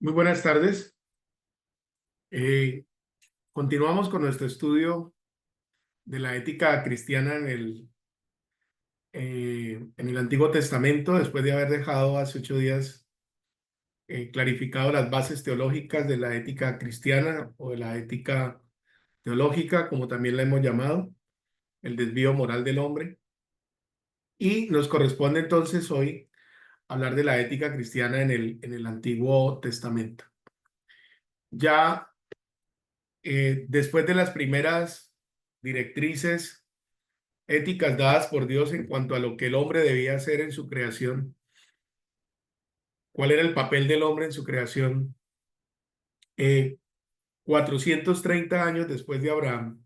Muy buenas tardes. Eh, Continuamos con nuestro estudio de la ética cristiana en el Antiguo Testamento, después de haber dejado hace 8 días clarificado las bases teológicas de la ética cristiana o de la ética teológica, como también la hemos llamado, el desvío moral del hombre. Y nos corresponde entonces hoy hablar de la ética cristiana en el Antiguo Testamento. Ya después de las primeras directrices éticas dadas por Dios en cuanto a lo que el hombre debía hacer en su creación, cuál era el papel del hombre en su creación. Eh, 430 años después de Abraham,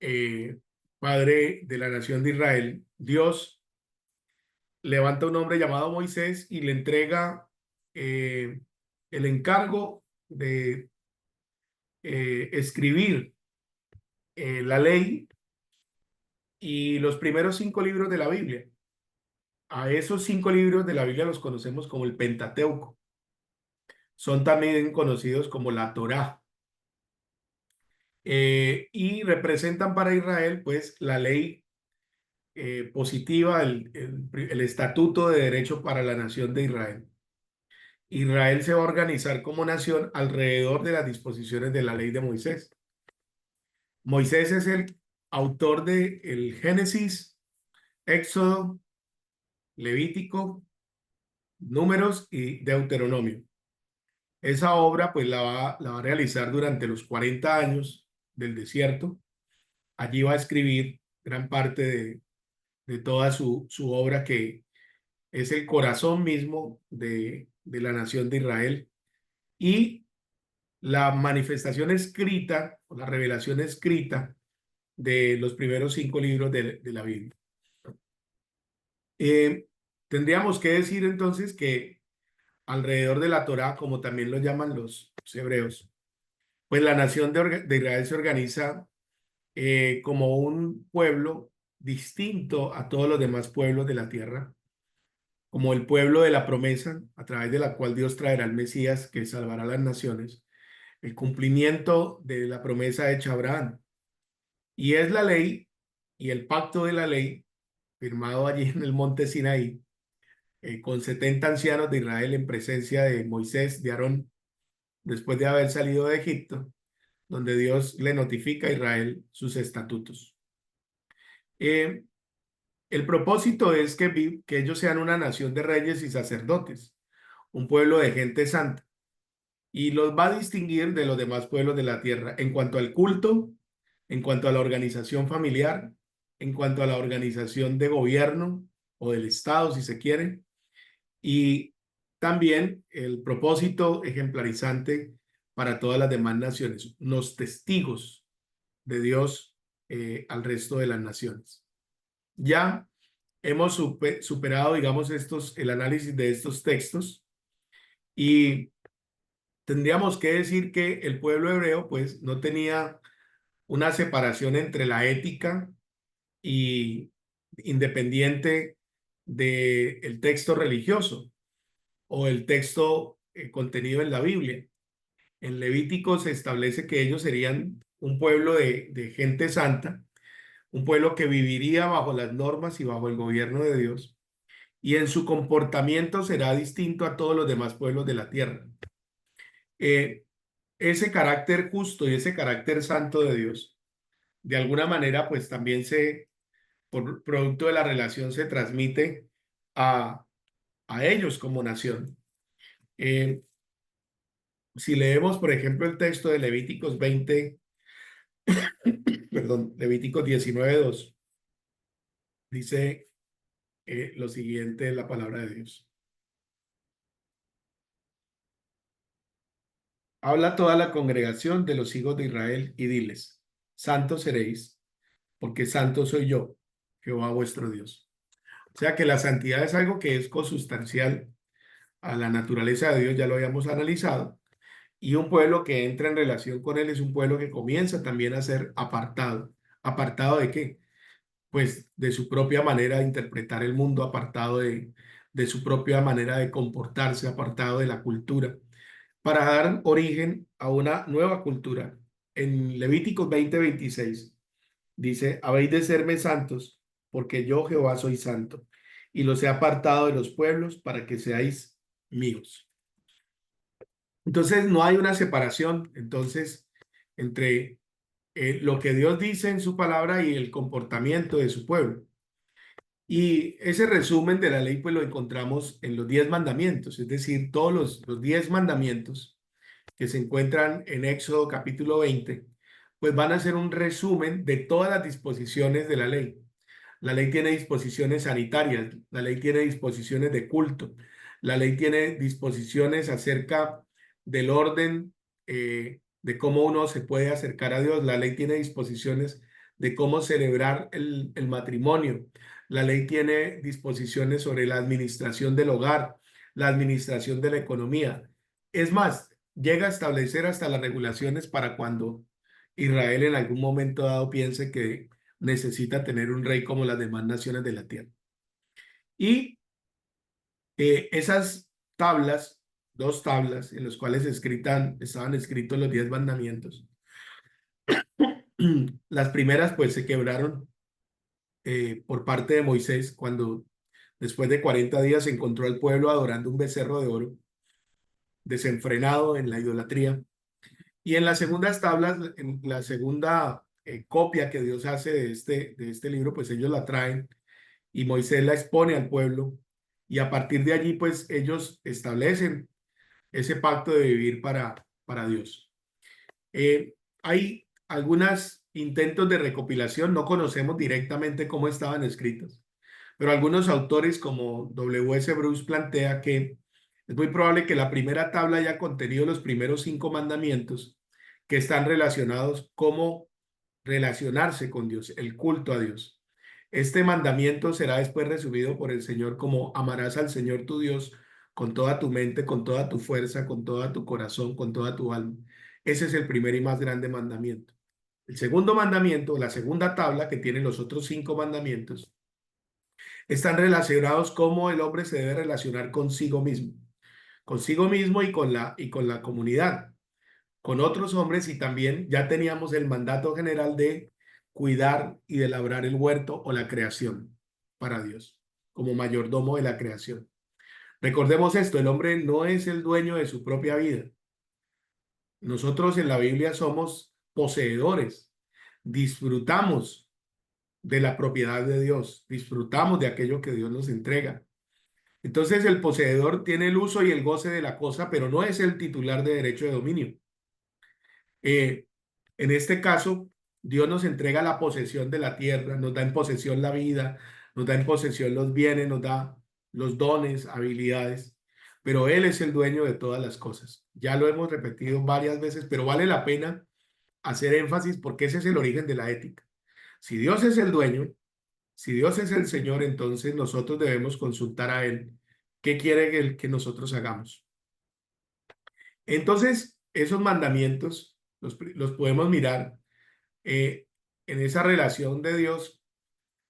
eh, padre de la nación de Israel, Dios levanta un hombre llamado Moisés y le entrega eh, el encargo de escribir la ley y los primeros 5 libros de la Biblia. A esos 5 libros de la Biblia los conocemos como el Pentateuco. Son también conocidos como la Torá, y representan para Israel pues la ley positiva, el estatuto de derecho para la nación de Israel. Israel se va a organizar como nación alrededor de las disposiciones de la ley de Moisés. Moisés es el autor de el Génesis, Éxodo, Levítico, Números y Deuteronomio. Esa obra pues la va a realizar durante los 40 años del desierto. Allí va a escribir gran parte de toda su obra, que es el corazón mismo de la nación de Israel, y la manifestación escrita o la revelación escrita de los primeros 5 libros de la Biblia. Eh, Tendríamos que decir entonces que alrededor de la Torá, como también lo llaman los hebreos, pues la nación de Israel se organiza como un pueblo distinto a todos los demás pueblos de la tierra, como el pueblo de la promesa, a través de la cual Dios traerá al Mesías que salvará a las naciones, el cumplimiento de la promesa hecha a Abraham. Y es la ley y el pacto de la ley firmado allí en el monte Sinaí, con 70 ancianos de Israel en presencia de Moisés, de Aarón, después de haber salido de Egipto, donde Dios le notifica a Israel sus estatutos. Eh, el propósito es que ellos sean una nación de reyes y sacerdotes, un pueblo de gente santa, y los va a distinguir de los demás pueblos de la tierra en cuanto al culto, en cuanto a la organización familiar, en cuanto a la organización de gobierno o del Estado, si se quiere, y también el propósito ejemplarizante para todas las demás naciones, los testigos de Dios al resto de las naciones. Ya hemos superado, digamos, el análisis de estos textos, y tendríamos que decir que el pueblo hebreo pues no tenía una separación entre la ética y independiente del texto religioso o el texto contenido en la Biblia. En Levítico se establece que ellos serían un pueblo de gente santa, un pueblo que viviría bajo las normas y bajo el gobierno de Dios, y en su comportamiento será distinto a todos los demás pueblos de la tierra. Eh, Ese carácter justo y ese carácter santo de Dios, de alguna manera, pues también por producto de la relación, se transmite a, a ellos como nación. Eh, si leemos, por ejemplo, el texto de Levíticos 20, perdón, Levíticos 19:2, dice lo siguiente en la palabra de Dios. Habla toda la congregación de los hijos de Israel y diles: santos seréis, porque santo soy yo, Jehová vuestro Dios. O sea que la santidad es algo que es consustancial a la naturaleza de Dios, ya lo habíamos analizado, y un pueblo que entra en relación con él es un pueblo que comienza también a ser apartado. ¿Apartado de qué? Pues de su propia manera de interpretar el mundo, apartado de su propia manera de comportarse, apartado de la cultura, para dar origen a una nueva cultura. En Levíticos 20:26 dice, habéis de serme santos, porque yo Jehová soy santo, y los he apartado de los pueblos para que seáis míos. Entonces no hay una separación, entonces, entre lo que Dios dice en su palabra y el comportamiento de su pueblo. Y ese resumen de la ley pues lo encontramos en los 10 mandamientos, es decir, todos los 10 mandamientos que se encuentran en Éxodo capítulo 20, pues van a ser un resumen de todas las disposiciones de la ley. La ley tiene disposiciones sanitarias, la ley tiene disposiciones de culto, la ley tiene disposiciones acerca del orden de cómo uno se puede acercar a Dios, la ley tiene disposiciones de cómo celebrar el matrimonio, la ley tiene disposiciones sobre la administración del hogar, la administración de la economía. Es más, llega a establecer hasta las regulaciones para cuando Israel en algún momento dado piense que necesita tener un rey como las demás naciones de la tierra. Y esas tablas, 2 tablas en las cuales estaban escritos los 10 mandamientos, las primeras pues se quebraron por parte de Moisés cuando después de 40 días se encontró al pueblo adorando un becerro de oro, desenfrenado en la idolatría. Y en las segundas tablas, en la segunda copia que Dios hace de este libro, pues ellos la traen y Moisés la expone al pueblo y a partir de allí pues ellos establecen ese pacto de vivir para Dios. Hay algunos intentos de recopilación, no conocemos directamente cómo estaban escritos, pero algunos autores como W.S. Bruce plantea que es muy probable que la primera tabla haya contenido los primeros 5 mandamientos que están relacionados cómo relacionarse con Dios, el culto a Dios. Este mandamiento será después resumido por el Señor como amarás al Señor tu Dios con toda tu mente, con toda tu fuerza, con toda tu corazón, con toda tu alma. Ese es el primer y más grande mandamiento. El segundo mandamiento, la segunda tabla que tiene los otros 5 mandamientos, están relacionados cómo el hombre se debe relacionar consigo mismo y con la comunidad, con otros hombres, y también ya teníamos el mandato general de cuidar y de labrar el huerto o la creación para Dios, como mayordomo de la creación. Recordemos esto, el hombre no es el dueño de su propia vida. Nosotros en la Biblia somos poseedores, disfrutamos de la propiedad de Dios, disfrutamos de aquello que Dios nos entrega. Entonces el poseedor tiene el uso y el goce de la cosa, pero no es el titular de derecho de dominio. En este caso, Dios nos entrega la posesión de la tierra, nos da en posesión la vida, nos da en posesión los bienes, nos da los dones, habilidades, pero Él es el dueño de todas las cosas. Ya lo hemos repetido varias veces, pero vale la pena hacer énfasis porque ese es el origen de la ética. Si Dios es el dueño, si Dios es el Señor, entonces nosotros debemos consultar a Él qué quiere que nosotros hagamos. Entonces, esos mandamientos los podemos mirar eh, en esa relación de Dios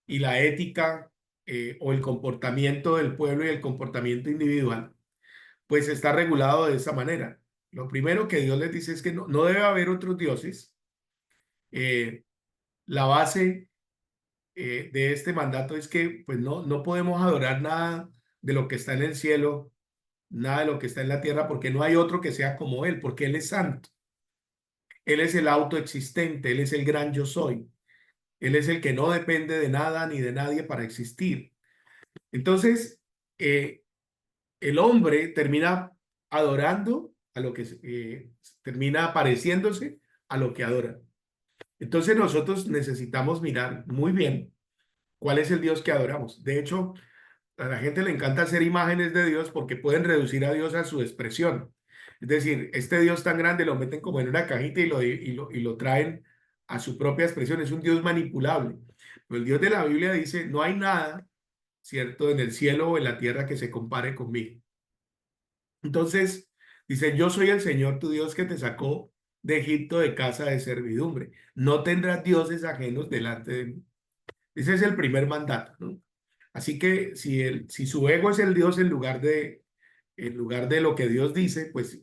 y la ética o el comportamiento del pueblo y el comportamiento individual, pues está regulado de esa manera. Lo primero que Dios les dice es que no debe haber otros dioses. Eh, la base de este mandato es que pues no podemos adorar nada de lo que está en el cielo, nada de lo que está en la tierra, porque no hay otro que sea como Él, porque Él es santo. Él es el autoexistente, Él es el gran yo soy. Él es el que no depende de nada ni de nadie para existir. Entonces, el hombre termina adorando a lo que termina pareciéndose a lo que adora. Entonces nosotros necesitamos mirar muy bien cuál es el Dios que adoramos. De hecho, a la gente le encanta hacer imágenes de Dios porque pueden reducir a Dios a su expresión. Es decir, este Dios tan grande lo meten como en una cajita y lo traen a su propia expresión. Es un Dios manipulable. Pero el Dios de la Biblia dice, no hay nada, ¿cierto?, en el cielo o en la tierra que se compare conmigo. Entonces, dice, yo soy el Señor tu Dios que te sacó de Egipto de casa de servidumbre. No tendrás dioses ajenos delante de mí. Ese es el primer mandato, ¿no? Así que si su ego es el Dios en lugar de lo que Dios dice, pues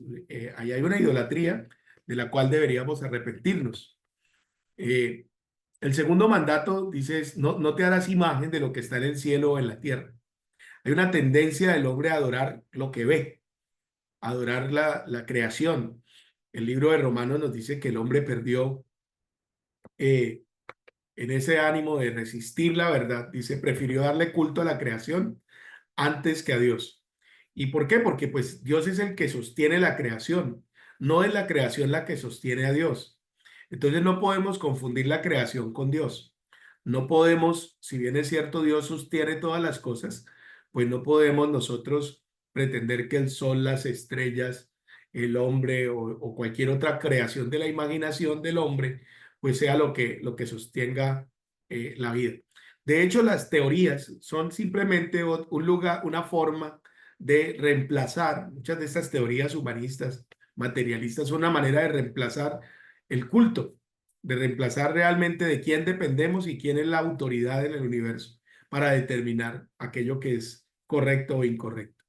ahí hay una idolatría de la cual deberíamos arrepentirnos. Eh, el segundo mandato dice, no te harás imagen de lo que está en el cielo o en la tierra. Hay una tendencia del hombre a adorar lo que ve, a adorar la creación. El libro de Romanos nos dice que el hombre perdió eh, en ese ánimo de resistir la verdad, dice, prefirió darle culto a la creación antes que a Dios. ¿Y por qué? Porque pues Dios es el que sostiene la creación, no es la creación la que sostiene a Dios. Entonces no podemos confundir la creación con Dios. No podemos, si bien es cierto, Dios sostiene todas las cosas, pues no podemos nosotros pretender que el sol, las estrellas, el hombre o cualquier otra creación de la imaginación del hombre, pues sea lo que sostenga la vida. De hecho, las teorías son simplemente un lugar, una forma de reemplazar, muchas de estas teorías humanistas, materialistas, son una manera de reemplazar el culto, de reemplazar realmente de quién dependemos y quién es la autoridad en el universo para determinar aquello que es correcto o incorrecto.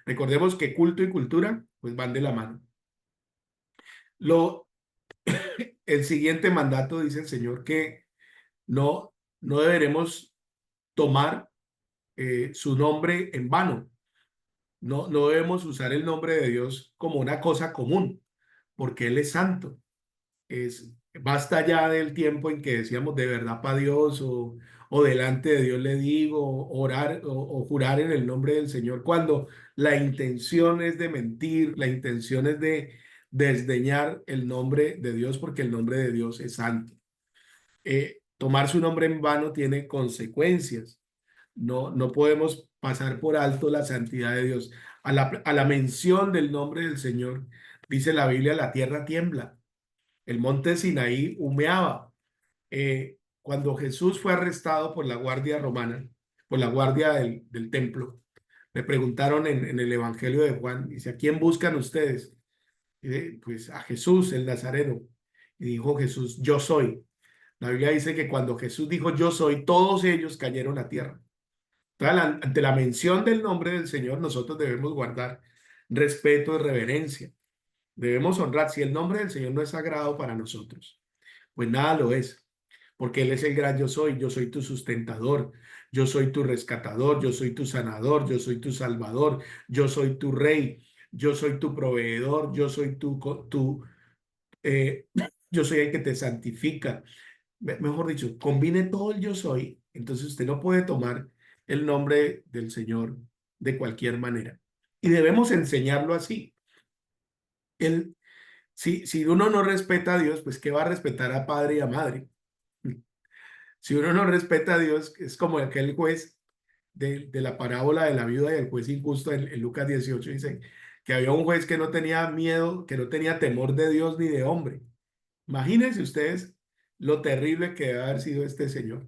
Recordemos que culto y cultura pues van de la mano. Lo, el siguiente mandato dice el Señor que no deberemos tomar su nombre en vano. No debemos usar el nombre de Dios como una cosa común, porque Él es santo. Basta ya del tiempo en que decíamos de verdad para Dios o delante de Dios le digo, orar o jurar en el nombre del Señor, cuando la intención es de mentir, la intención es de desdeñar el nombre de Dios, porque el nombre de Dios es santo. Tomar su nombre en vano tiene consecuencias. No podemos pasar por alto la santidad de Dios. A la mención del nombre del Señor, dice la Biblia, la tierra tiembla. El monte Sinaí humeaba. Cuando Jesús fue arrestado por la guardia romana, por la guardia del templo, le preguntaron en el Evangelio de Juan, dice, ¿a quién buscan ustedes? Pues a Jesús, el Nazareno. Y dijo Jesús, yo soy. La Biblia dice que cuando Jesús dijo yo soy, todos ellos cayeron a tierra. Entonces, ante la mención del nombre del Señor, nosotros debemos guardar respeto y reverencia. Debemos honrar. Si el nombre del Señor no es sagrado para nosotros, pues nada lo es, porque Él es el gran yo soy tu sustentador, yo soy tu rescatador, yo soy tu sanador, yo soy tu salvador, yo soy tu rey, yo soy tu proveedor, yo soy eh, yo soy el que te santifica. Mejor dicho, combine todo el yo soy, entonces usted no puede tomar el nombre del Señor de cualquier manera. Y debemos enseñarlo así. El, si uno no respeta a Dios, pues ¿qué va a respetar a padre y a madre? Si uno no respeta a Dios, es como aquel juez de la parábola de la viuda y el juez injusto en Lucas 18, dice que había un juez que no tenía miedo, que no tenía temor de Dios ni de hombre. Imagínense ustedes lo terrible que debe haber sido este señor.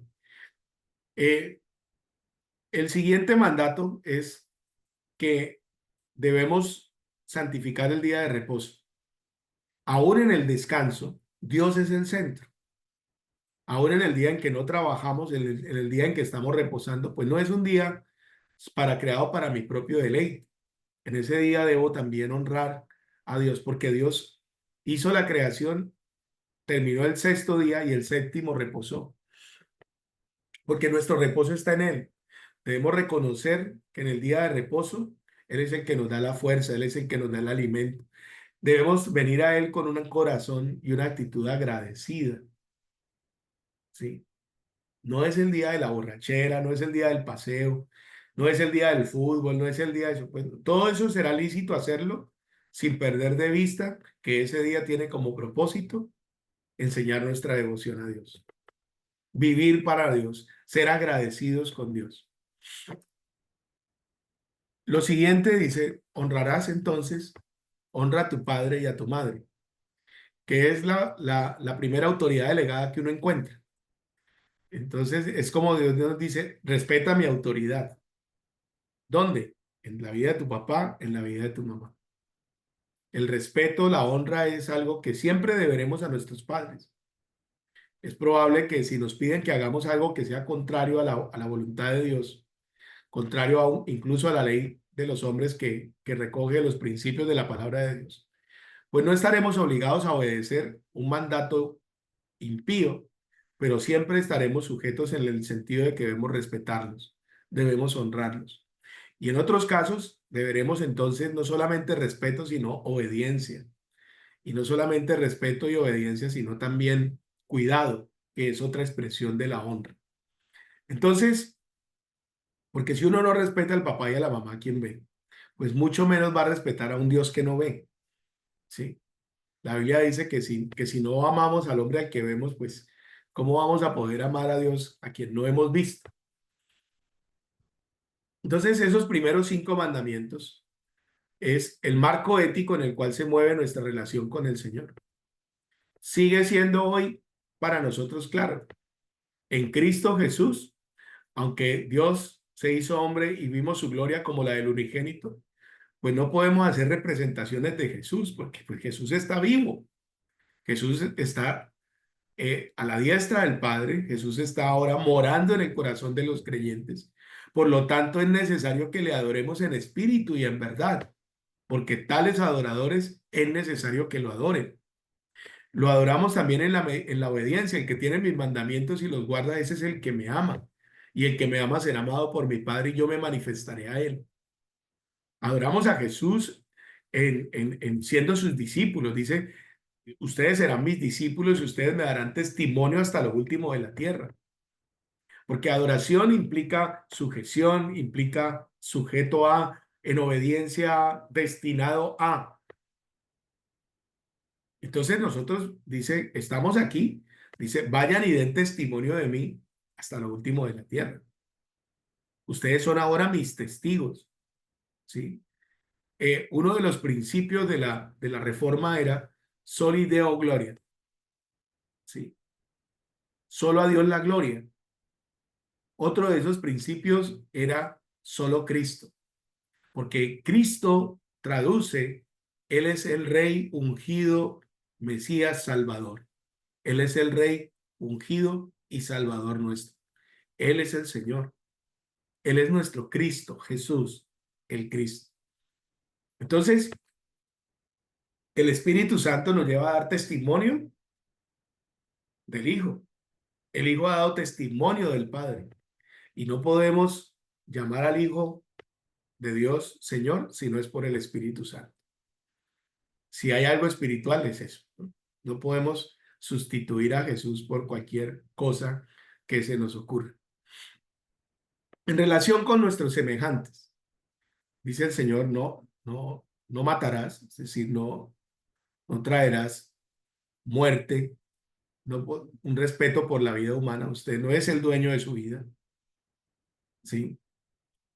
Eh, el siguiente mandato es que debemos santificar el día de reposo. Aún en el descanso, Dios es el centro. Aún en el día en que no trabajamos, en el día en que estamos reposando, pues no es un día creado para mi propio deleite. En ese día debo también honrar a Dios, porque Dios hizo la creación, terminó el sexto día y el séptimo reposó, porque nuestro reposo está en Él. Debemos reconocer que en el día de reposo, Él es el que nos da la fuerza, Él es el que nos da el alimento. Debemos venir a Él con un corazón y una actitud agradecida, ¿sí? No es el día de la borrachera, no es el día del paseo, no es el día del fútbol, no es el día de eso. Pues, todo eso será lícito hacerlo sin perder de vista que ese día tiene como propósito enseñar nuestra devoción a Dios, vivir para Dios, ser agradecidos con Dios. Lo siguiente dice, honrarás entonces, honra a tu padre y a tu madre, que es la primera autoridad delegada que uno encuentra. Entonces, es como Dios nos dice, respeta mi autoridad. ¿Dónde? En la vida de tu papá, en la vida de tu mamá. El respeto, la honra es algo que siempre deberemos a nuestros padres. Es probable que si nos piden que hagamos algo que sea contrario a la voluntad de Dios, contrario incluso a la ley de los hombres que recoge los principios de la palabra de Dios, pues no estaremos obligados a obedecer un mandato impío, pero siempre estaremos sujetos en el sentido de que debemos respetarlos, debemos honrarlos. Y en otros casos deberemos entonces no solamente respeto, sino obediencia. Y no solamente respeto y obediencia, sino también cuidado, que es otra expresión de la honra. Entonces, porque si uno no respeta al papá y a la mamá, ¿quién ve? Pues mucho menos va a respetar a un Dios que no ve, ¿sí? La Biblia dice que si no amamos al hombre al que vemos, pues, ¿cómo vamos a poder amar a Dios a quien no hemos visto? Entonces, esos primeros 5 mandamientos es el marco ético en el cual se mueve nuestra relación con el Señor. Sigue siendo hoy para nosotros claro. En Cristo Jesús, aunque Dios se hizo hombre y vimos su gloria como la del unigénito, pues no podemos hacer representaciones de Jesús, porque pues, Jesús está vivo. Jesús está a la diestra del Padre. Jesús está ahora morando en el corazón de los creyentes. Por lo tanto, es necesario que le adoremos en espíritu y en verdad, porque tales adoradores es necesario que lo adoren. Lo adoramos también en la obediencia. El que tiene mis mandamientos y los guarda, ese es el que me ama. Y el que me ama será amado por mi Padre y yo me manifestaré a él. Adoramos a Jesús en siendo sus discípulos. Dice, ustedes serán mis discípulos y ustedes me darán testimonio hasta lo último de la tierra. Porque adoración implica sujeción, implica sujeto a, en obediencia, destinado a. Entonces nosotros, dice, estamos aquí, dice, vayan y den testimonio de mí hasta lo último de la tierra. Ustedes son ahora mis testigos, ¿sí? Uno de los principios de la reforma era soli Deo gloria, ¿sí? Solo a Dios la gloria. Otro de esos principios era solo Cristo, porque Cristo traduce, Él es el Rey ungido, Mesías, Salvador. Él es el Rey ungido y Salvador nuestro. Él es el Señor. Él es nuestro Cristo, Jesús, el Cristo. Entonces, el Espíritu Santo nos lleva a dar testimonio del Hijo. El Hijo ha dado testimonio del Padre. Y no podemos llamar al Hijo de Dios Señor si no es por el Espíritu Santo. Si hay algo espiritual es eso, ¿no? No podemos sustituir a Jesús por cualquier cosa que se nos ocurra. En relación con nuestros semejantes, dice el Señor, no matarás, es decir, no traerás muerte, un respeto por la vida humana. Usted no es el dueño de su vida, ¿sí?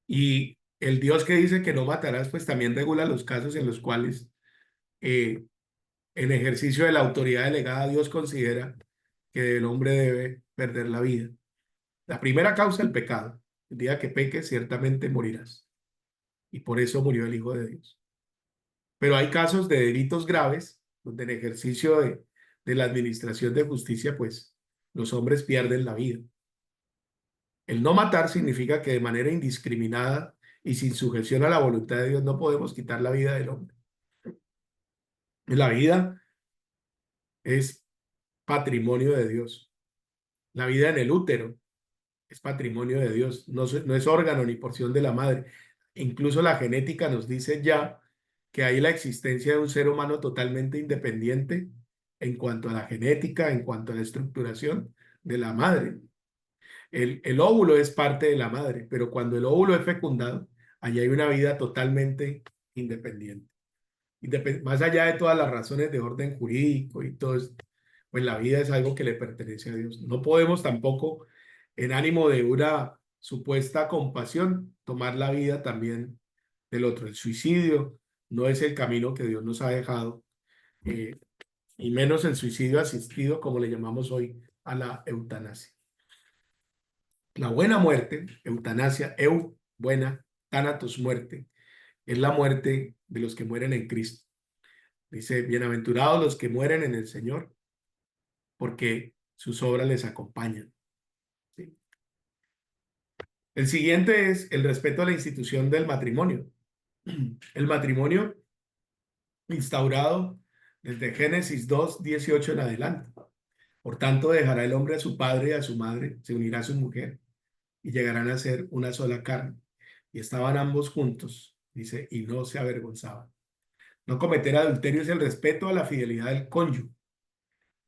Y el Dios que dice que no matarás, pues también regula los casos en los cuales en ejercicio de la autoridad delegada, Dios considera que el hombre debe perder la vida. La primera causa, el pecado. El día que peques, ciertamente morirás. Y por eso murió el Hijo de Dios. Pero hay casos de delitos graves, donde en ejercicio de la administración de justicia, pues los hombres pierden la vida. El no matar significa que de manera indiscriminada y sin sujeción a la voluntad de Dios no podemos quitar la vida del hombre. La vida es patrimonio de Dios. La vida en el útero es patrimonio de Dios, no es órgano ni porción de la madre. Incluso la genética nos dice ya que hay la existencia de un ser humano totalmente independiente en cuanto a la genética, en cuanto a la estructuración de la madre. El óvulo es parte de la madre, pero cuando el óvulo es fecundado, allí hay una vida totalmente independiente. Más allá de todas las razones de orden jurídico y todo esto, pues la vida es algo que le pertenece a Dios. No podemos tampoco, en ánimo de una supuesta compasión, tomar la vida también del otro. El suicidio no es el camino que Dios nos ha dejado, eh, y menos el suicidio asistido, como le llamamos hoy a la eutanasia. La buena muerte, eutanasia, buena, thanatos, muerte, es la muerte de los que mueren en Cristo. Dice, bienaventurados los que mueren en el Señor, porque sus obras les acompañan. ¿Sí? El siguiente es el respeto a la institución del matrimonio. El matrimonio instaurado desde Génesis 2:18 en adelante. Por tanto, dejará el hombre a su padre y a su madre, se unirá a su mujer y llegarán a ser una sola carne. Y estaban ambos juntos, dice, y no se avergonzaban. No cometer adulterio es el respeto a la fidelidad del cónyuge,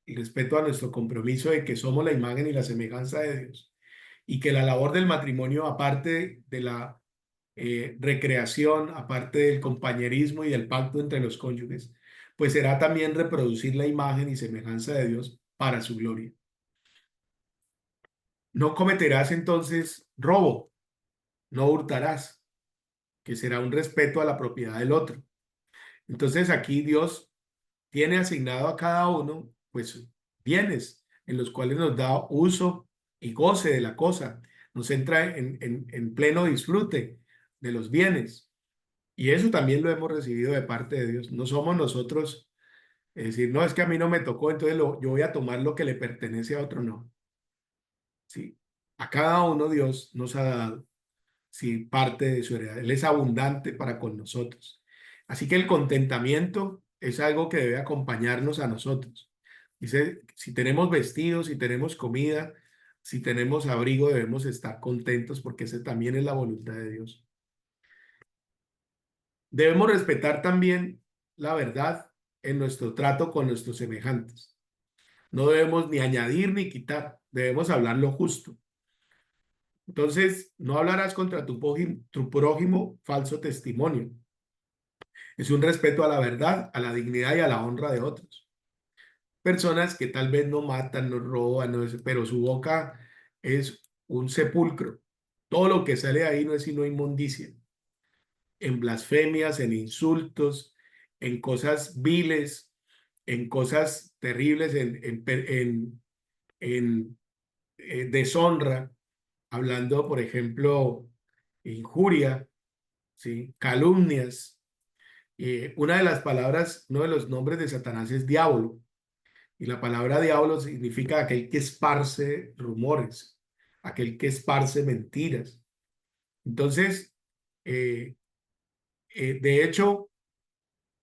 el respeto a nuestro compromiso de que somos la imagen y la semejanza de Dios y que la labor del matrimonio, aparte de la recreación, aparte del compañerismo y del pacto entre los cónyuges, pues será también reproducir la imagen y semejanza de Dios para su gloria. No cometerás entonces robo, no hurtarás, que será un respeto a la propiedad del otro. Entonces aquí Dios tiene asignado a cada uno, pues, bienes en los cuales nos da uso y goce de la cosa, nos entra en pleno disfrute de los bienes. Y eso también lo hemos recibido de parte de Dios. No somos nosotros, es decir, no, es que a mí no me tocó, entonces yo voy a tomar lo que le pertenece a otro, no. Sí, a cada uno Dios nos ha dado, sí, parte de su heredad. Él es abundante para con nosotros. Así que el contentamiento es algo que debe acompañarnos a nosotros. Dice, si tenemos vestidos, si tenemos comida, si tenemos abrigo, debemos estar contentos porque esa también es la voluntad de Dios. Debemos respetar también la verdad en nuestro trato con nuestros semejantes. No debemos ni añadir ni quitar, debemos hablar lo justo. Entonces, no hablarás contra tu prójimo falso testimonio. Es un respeto a la verdad, a la dignidad y a la honra de otros. Personas que tal vez no matan, no roban, pero su boca es un sepulcro. Todo lo que sale de ahí no es sino inmundicia. En blasfemias, en insultos, en cosas viles, en cosas terribles, en deshonra, hablando, por ejemplo, injuria, ¿sí? Calumnias. Una de las palabras, uno de los nombres de Satanás es diablo. Y la palabra diablo significa aquel que esparce rumores, aquel que esparce mentiras. Entonces, eh, de hecho,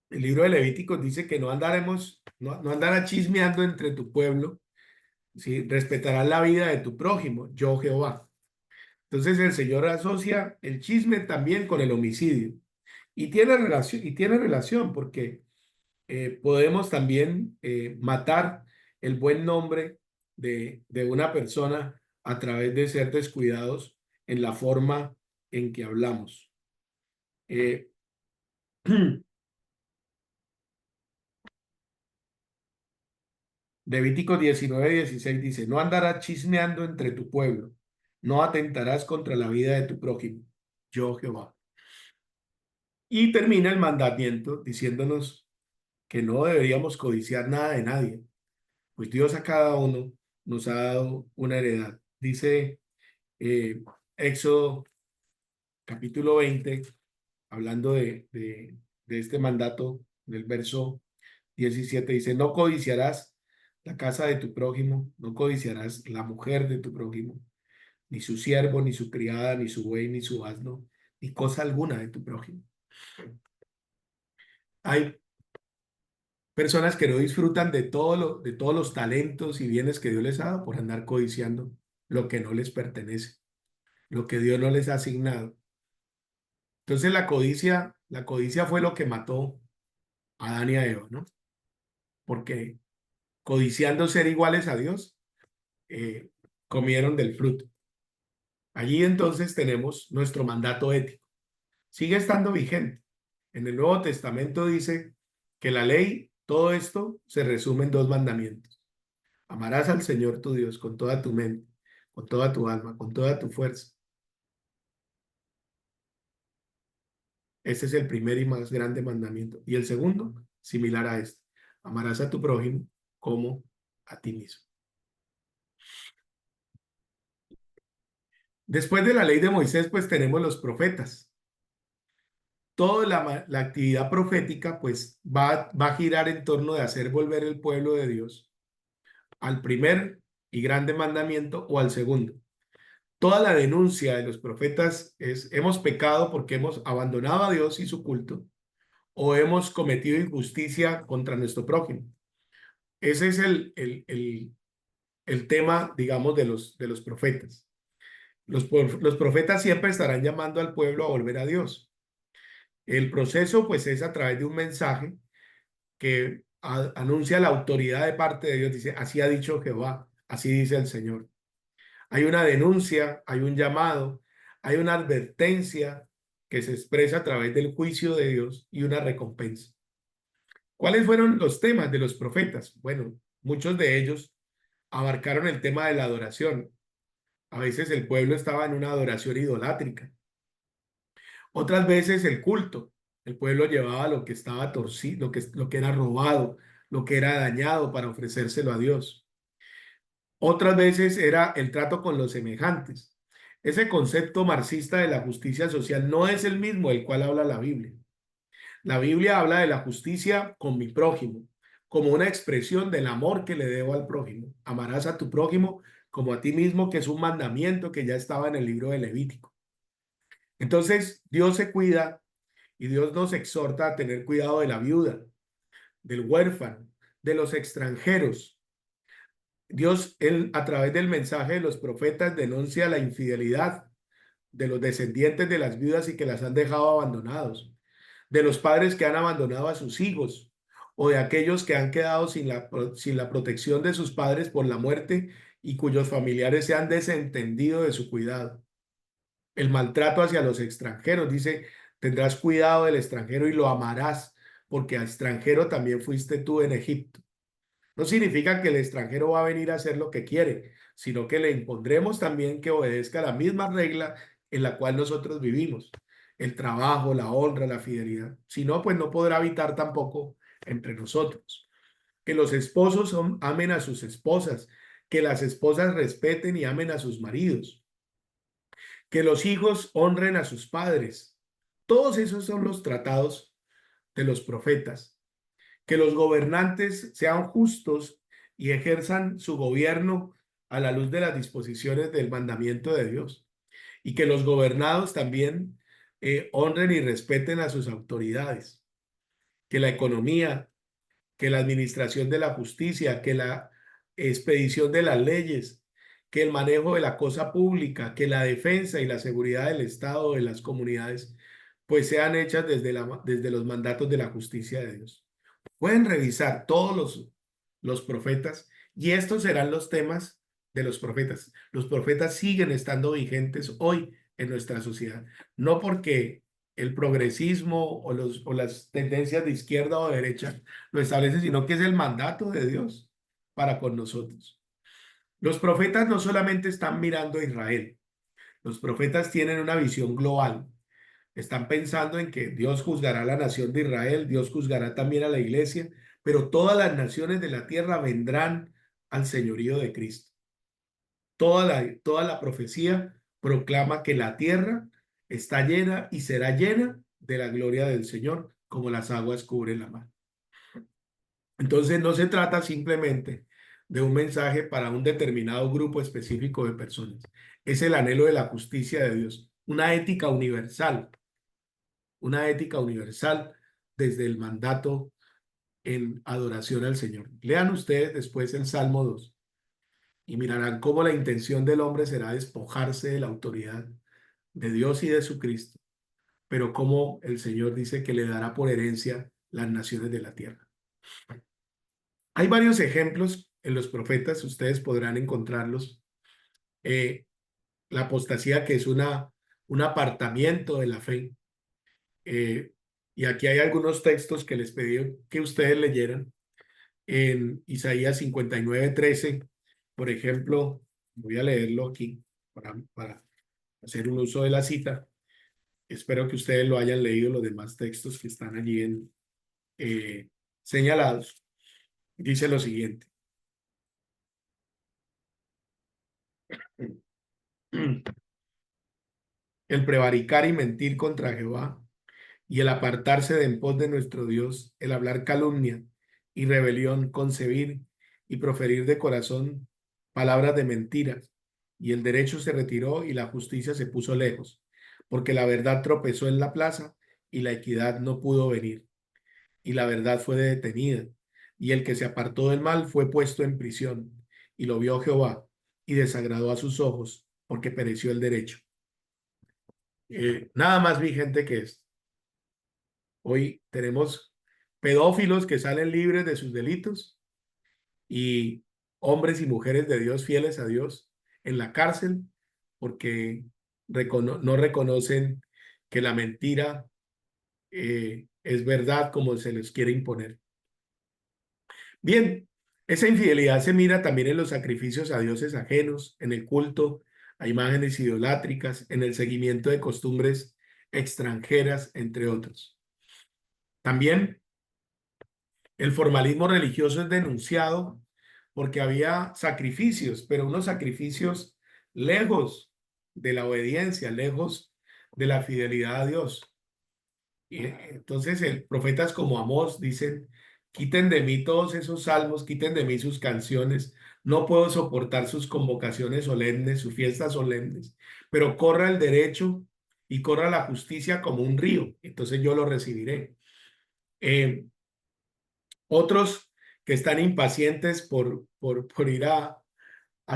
el libro de Levíticos dice que no andaremos, no andará chismeando entre tu pueblo, ¿sí? Respetarás la vida de tu prójimo, yo Jehová. Entonces el Señor asocia el chisme también con el homicidio. Y tiene relación porque podemos también matar el buen nombre de una persona a través de ser descuidados en la forma en que hablamos. Eh, Levítico 19:16 dice, no andarás chismeando entre tu pueblo, no atentarás contra la vida de tu prójimo, yo Jehová. Y termina el mandamiento diciéndonos que no deberíamos codiciar nada de nadie, pues Dios a cada uno nos ha dado una heredad. Dice eh, Éxodo capítulo 20, hablando de este mandato, del verso 17, dice, no codiciarás la casa de tu prójimo, no codiciarás la mujer de tu prójimo, ni su siervo, ni su criada, ni su buey, ni su asno, ni cosa alguna de tu prójimo. Hay personas que no disfrutan de todos los talentos y bienes que Dios les ha dado por andar codiciando lo que no les pertenece, lo que Dios no les ha asignado. Entonces la codicia fue lo que mató a Adán y a Eva, ¿no? Porque codiciando ser iguales a Dios, eh, comieron del fruto. Allí entonces tenemos nuestro mandato ético. Sigue estando vigente. En el Nuevo Testamento dice que la ley, todo esto se resume en dos mandamientos. Amarás al Señor tu Dios con toda tu mente, con toda tu alma, con toda tu fuerza. Este es el primer y más grande mandamiento. Y el segundo, similar a este, amarás a tu prójimo como a ti mismo. Después de la ley de Moisés, pues tenemos los profetas. Toda la actividad profética, pues va a girar en torno de hacer volver el pueblo de Dios al primer y grande mandamiento o al segundo. Toda la denuncia de los profetas es, hemos pecado porque hemos abandonado a Dios y su culto, o hemos cometido injusticia contra nuestro prójimo. Ese es el tema, digamos, de los profetas. Los profetas siempre estarán llamando al pueblo a volver a Dios. El proceso, pues, es a través de un mensaje que anuncia la autoridad de parte de Dios. Dice, así ha dicho Jehová, así dice el Señor. Hay una denuncia, hay un llamado, hay una advertencia que se expresa a través del juicio de Dios y una recompensa. ¿Cuáles fueron los temas de los profetas? Bueno, muchos de ellos abarcaron el tema de la adoración. A veces el pueblo estaba en una adoración idolátrica. Otras veces el culto. El pueblo llevaba lo que estaba torcido, lo que era robado, lo que era dañado para ofrecérselo a Dios. Otras veces era el trato con los semejantes. Ese concepto marxista de la justicia social no es el mismo del cual habla la Biblia. La Biblia habla de la justicia con mi prójimo, como una expresión del amor que le debo al prójimo. Amarás a tu prójimo como a ti mismo, que es un mandamiento que ya estaba en el libro de Levítico. Entonces, Dios se cuida y Dios nos exhorta a tener cuidado de la viuda, del huérfano, de los extranjeros. Dios, él, a través del mensaje de los profetas, denuncia la infidelidad de los descendientes de las viudas y que las han dejado abandonados, de los padres que han abandonado a sus hijos o de aquellos que han quedado sin la protección de sus padres por la muerte y cuyos familiares se han desentendido de su cuidado. El maltrato hacia los extranjeros, dice, tendrás cuidado del extranjero y lo amarás, porque a extranjero también fuiste tú en Egipto. No significa que el extranjero va a venir a hacer lo que quiere, sino que le impondremos también que obedezca la misma regla en la cual nosotros vivimos, el trabajo, la honra, la fidelidad. Si no, pues no podrá habitar tampoco entre nosotros. Que los esposos amen a sus esposas, que las esposas respeten y amen a sus maridos, que los hijos honren a sus padres. Todos esos son los tratados de los profetas. Que los gobernantes sean justos y ejerzan su gobierno a la luz de las disposiciones del mandamiento de Dios. Y que los gobernados también honren y respeten a sus autoridades. Que la economía, que la administración de la justicia, que la expedición de las leyes, que el manejo de la cosa pública, que la defensa y la seguridad del Estado, de las comunidades, pues sean hechas desde los mandatos de la justicia de Dios. Pueden revisar todos los profetas y estos serán los temas de los profetas. Los profetas siguen estando vigentes hoy en nuestra sociedad, no porque el progresismo o las tendencias de izquierda o derecha lo establecen, sino que es el mandato de Dios para con nosotros. Los profetas no solamente están mirando a Israel, los profetas tienen una visión global. Están pensando en que Dios juzgará a la nación de Israel, Dios juzgará también a la iglesia, pero todas las naciones de la tierra vendrán al señorío de Cristo. Toda la profecía proclama que la tierra está llena y será llena de la gloria del Señor, como las aguas cubren la mar. Entonces no se trata simplemente de un mensaje para un determinado grupo específico de personas. Es el anhelo de la justicia de Dios, una ética universal desde el mandato en adoración al Señor. Lean ustedes después el Salmo 2 y mirarán cómo la intención del hombre será despojarse de la autoridad de Dios y de su Cristo, pero cómo el Señor dice que le dará por herencia las naciones de la tierra. Hay varios ejemplos en los profetas, ustedes podrán encontrarlos. La apostasía, que es un apartamiento de la fe. Eh, y aquí hay algunos textos que les pedí que ustedes leyeran. En Isaías 59:13, por ejemplo, voy a leerlo aquí para hacer un uso de la cita. Espero que ustedes lo hayan leído, los demás textos que están allí eh, señalados. Dice lo siguiente. El prevaricar y mentir contra Jehová y el apartarse de en pos de nuestro Dios, el hablar calumnia y rebelión, concebir y proferir de corazón palabras de mentiras, y el derecho se retiró y la justicia se puso lejos, porque la verdad tropezó en la plaza y la equidad no pudo venir, y la verdad fue detenida, y el que se apartó del mal fue puesto en prisión, y lo vio Jehová, y desagradó a sus ojos, porque pereció el derecho. Nada más vigente que esto. Hoy tenemos pedófilos que salen libres de sus delitos y hombres y mujeres de Dios fieles a Dios en la cárcel porque no reconocen que la mentira es verdad como se les quiere imponer. Bien, esa infidelidad se mira también en los sacrificios a dioses ajenos, en el culto a imágenes idolátricas, en el seguimiento de costumbres extranjeras, entre otros. También el formalismo religioso es denunciado porque había sacrificios, pero unos sacrificios lejos de la obediencia, lejos de la fidelidad a Dios. Y entonces, profetas como Amós dicen: quiten de mí todos esos salmos, quiten de mí sus canciones, no puedo soportar sus convocaciones solemnes, sus fiestas solemnes, pero corra el derecho y corra la justicia como un río, entonces yo lo recibiré. Eh, Otros que están impacientes por ir a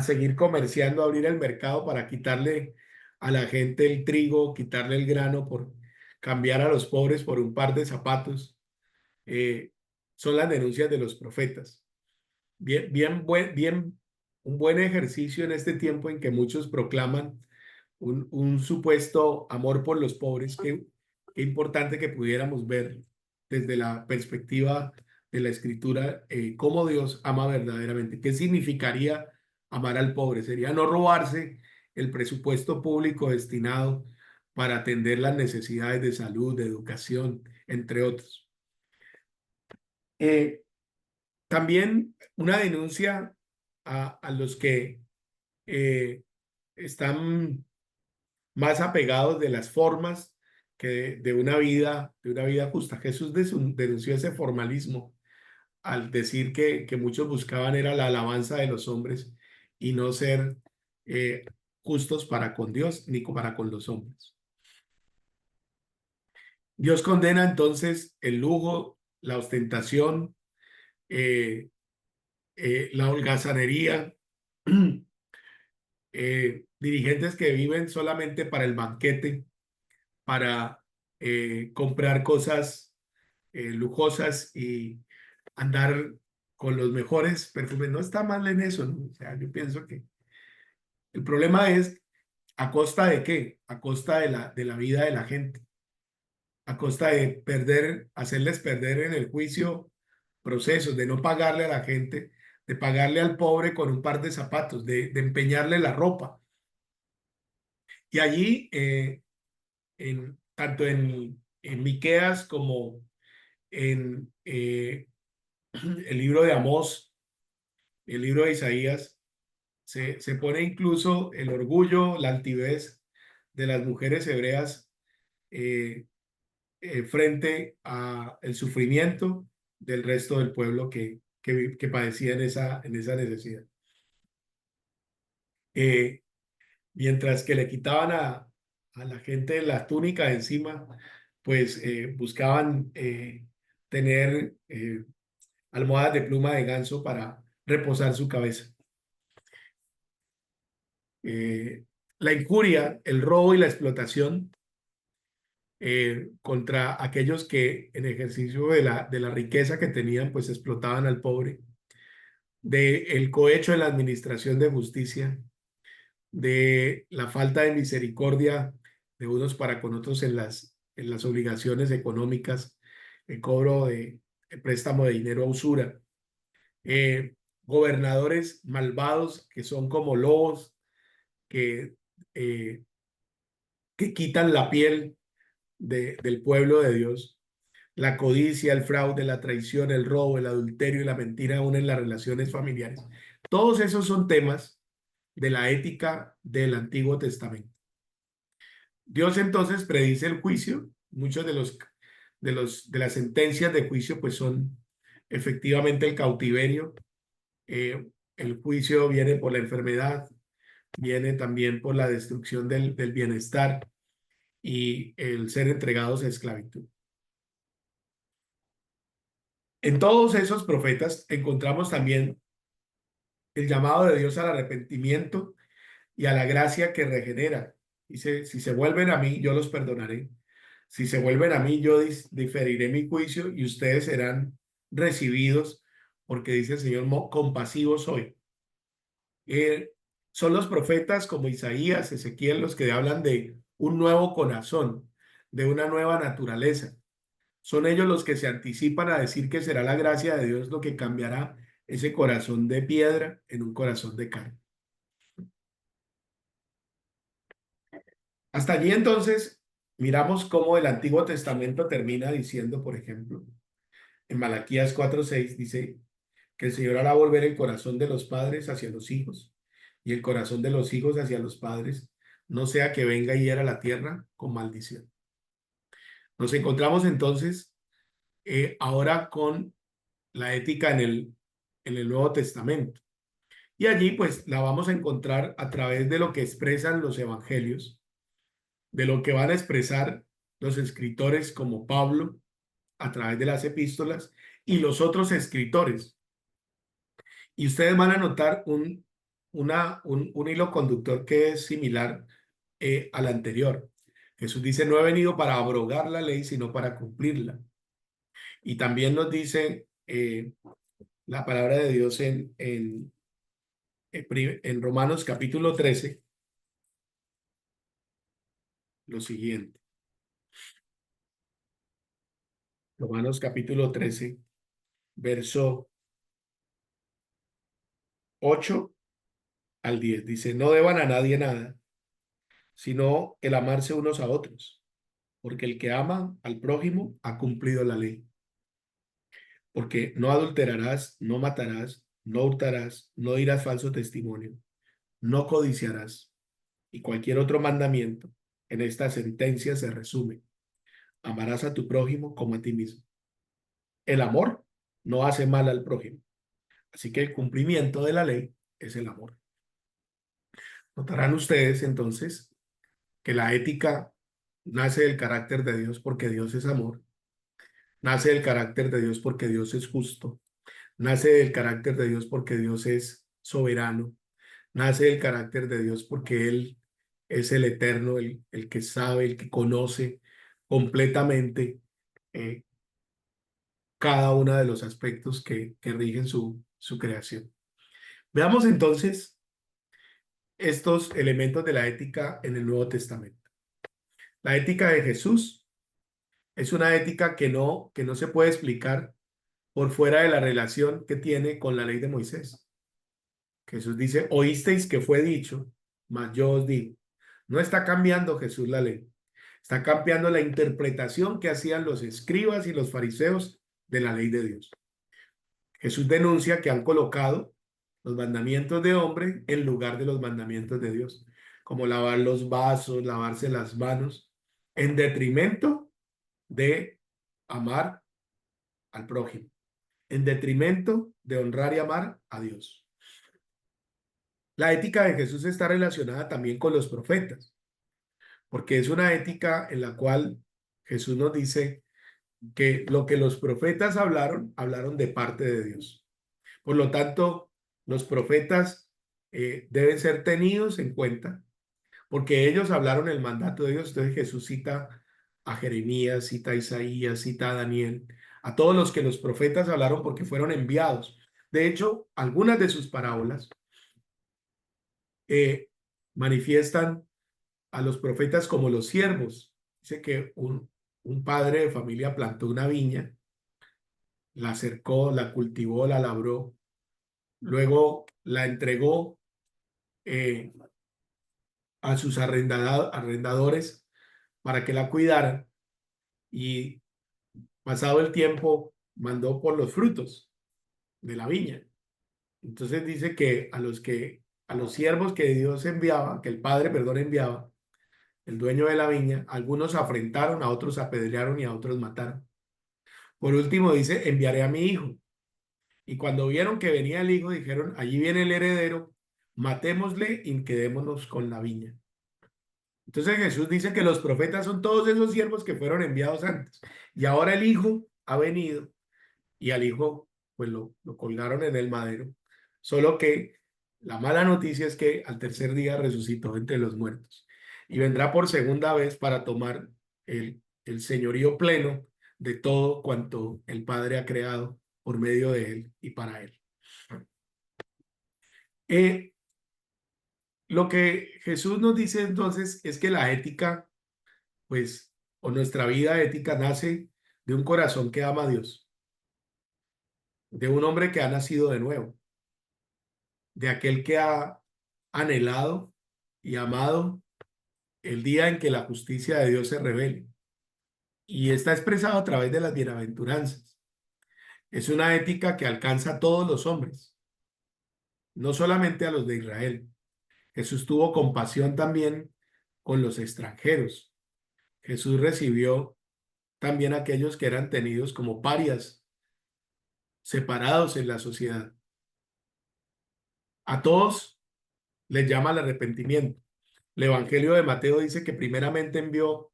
seguir comerciando, a abrir el mercado para quitarle a la gente el trigo, quitarle el grano, por cambiar a los pobres por un par de zapatos, eh, son las denuncias de los profetas. Un buen ejercicio en este tiempo en que muchos proclaman un supuesto amor por los pobres. Qué importante que pudiéramos ver desde la perspectiva de la escritura cómo Dios ama verdaderamente. ¿Qué significaría amar al pobre? Sería no robarse el presupuesto público destinado para atender las necesidades de salud, de educación, entre otros. Eh, También una denuncia a los que eh, están más apegados de las formas que de una vida justa. Jesús denunció ese formalismo al decir que muchos buscaban era la alabanza de los hombres y no ser eh, justos para con Dios ni para con los hombres. Dios condena entonces el lujo, la ostentación, eh, la holgazanería, dirigentes que viven solamente para el banquete, para comprar cosas lujosas y andar con los mejores perfumes. No está mal en eso, ¿no? O sea, yo pienso que el problema es a costa de qué, a costa de la vida de la gente, a costa de perder, hacerles perder en el juicio procesos, de no pagarle a la gente, de pagarle al pobre con un par de zapatos, de empeñarle la ropa. Y allí, tanto en Miqueas como en el libro de Amós, el libro de Isaías, se pone incluso el orgullo, la altivez de las mujeres hebreas eh, frente a el sufrimiento del resto del pueblo que padecía en esa necesidad. Eh, Mientras que le quitaban a la gente la túnica de encima, pues buscaban tener almohadas de pluma de ganso para reposar su cabeza. Eh, la injuria, el robo y la explotación contra aquellos que en ejercicio de la riqueza que tenían, pues explotaban al pobre, de el cohecho en la administración de justicia, de la falta de misericordia de unos para con otros en las obligaciones económicas, el cobro de el préstamo de dinero a usura, eh, gobernadores malvados que son como lobos que, eh, que quitan la piel del pueblo de Dios, la codicia, el fraude, la traición, el robo, el adulterio y la mentira aún en las relaciones familiares. Todos esos son temas de la ética del Antiguo Testamento. Dios entonces predice el juicio. Muchos de las sentencias de juicio pues son efectivamente el cautiverio. El juicio viene por la enfermedad, viene también por la destrucción del bienestar y el ser entregados a esclavitud. En todos esos profetas encontramos también el llamado de Dios al arrepentimiento y a la gracia que regenera. Dice, si se vuelven a mí, yo los perdonaré. Si se vuelven a mí, yo diferiré mi juicio y ustedes serán recibidos, porque dice el Señor, compasivo soy. Eh, Son los profetas como Isaías, Ezequiel, los que hablan de un nuevo corazón, de una nueva naturaleza. Son ellos los que se anticipan a decir que será la gracia de Dios lo que cambiará ese corazón de piedra en un corazón de carne. Hasta allí entonces miramos cómo el Antiguo Testamento termina diciendo, por ejemplo, en Malaquías 4:6 dice que el Señor hará volver el corazón de los padres hacia los hijos y el corazón de los hijos hacia los padres, no sea que venga y hiera la tierra con maldición. Nos encontramos entonces ahora con la ética en el Nuevo Testamento. Y allí pues la vamos a encontrar a través de lo que expresan los evangelios, de lo que van a expresar los escritores como Pablo a través de las epístolas y los otros escritores. Y ustedes van a notar un hilo conductor que es similar al anterior. Jesús dice, no he venido para abrogar la ley, sino para cumplirla. Y también nos dice la palabra de Dios en Romanos capítulo 13, lo siguiente. Romanos capítulo 13, verso 8 al 10. Dice, no deban a nadie nada, sino el amarse unos a otros, porque el que ama al prójimo ha cumplido la ley. Porque no adulterarás, no matarás, no hurtarás, no dirás falso testimonio, no codiciarás. Y cualquier otro mandamiento en esta sentencia se resume. Amarás a tu prójimo como a ti mismo. El amor no hace mal al prójimo. Así que el cumplimiento de la ley es el amor. Notarán ustedes entonces que la ética nace del carácter de Dios porque Dios es amor. Nace del carácter de Dios porque Dios es justo. Nace del carácter de Dios porque Dios es soberano. Nace del carácter de Dios porque Él es el eterno, el que sabe, el que conoce completamente eh, cada uno de los aspectos que rigen su creación. Veamos entonces estos elementos de la ética en el Nuevo Testamento. La ética de Jesús es una ética que no se puede explicar por fuera de la relación que tiene con la ley de Moisés. Jesús dice, oísteis que fue dicho, mas yo os digo. No está cambiando Jesús la ley, está cambiando la interpretación que hacían los escribas y los fariseos de la ley de Dios. Jesús denuncia que han colocado los mandamientos de hombre en lugar de los mandamientos de Dios, como lavar los vasos, lavarse las manos, en detrimento de amar al prójimo, en detrimento de honrar y amar a Dios. La ética de Jesús está relacionada también con los profetas, porque es una ética en la cual Jesús nos dice que lo que los profetas hablaron, hablaron de parte de Dios. Por lo tanto, los profetas deben ser tenidos en cuenta, porque ellos hablaron el mandato de Dios. Entonces Jesús cita a Jeremías, cita a Isaías, cita a Daniel, a todos los que los profetas hablaron porque fueron enviados. De hecho, algunas de sus parábolas eh, manifiestan a los profetas como los siervos. Dice que un padre de familia plantó una viña, la cercó, la cultivó, la labró, luego la entregó eh, a sus arrendadores para que la cuidaran y pasado el tiempo mandó por los frutos de la viña. Entonces dice que a los siervos que Dios enviaba, que el padre, perdón, enviaba, el dueño de la viña, algunos afrentaron, a otros apedrearon y a otros mataron. Por último dice, enviaré a mi hijo. Y cuando vieron que venía el hijo, dijeron, allí viene el heredero, matémosle y quedémonos con la viña. Entonces Jesús dice que los profetas son todos esos siervos que fueron enviados antes. Y ahora el Hijo ha venido y al Hijo pues lo colgaron en el madero. Solo que la mala noticia es que al tercer día resucitó entre los muertos y vendrá por segunda vez para tomar el señorío pleno de todo cuanto el Padre ha creado por medio de él y para él. Eh, lo que Jesús nos dice entonces es que la ética, pues, o nuestra vida ética nace de un corazón que ama a Dios, de un hombre que ha nacido de nuevo, de aquel que ha anhelado y amado el día en que la justicia de Dios se revele. Y está expresado a través de las bienaventuranzas. Es una ética que alcanza a todos los hombres, no solamente a los de Israel. Jesús tuvo compasión también con los extranjeros. Jesús recibió también a aquellos que eran tenidos como parias, separados en la sociedad. A todos les llama al arrepentimiento. El Evangelio de Mateo dice que primeramente envió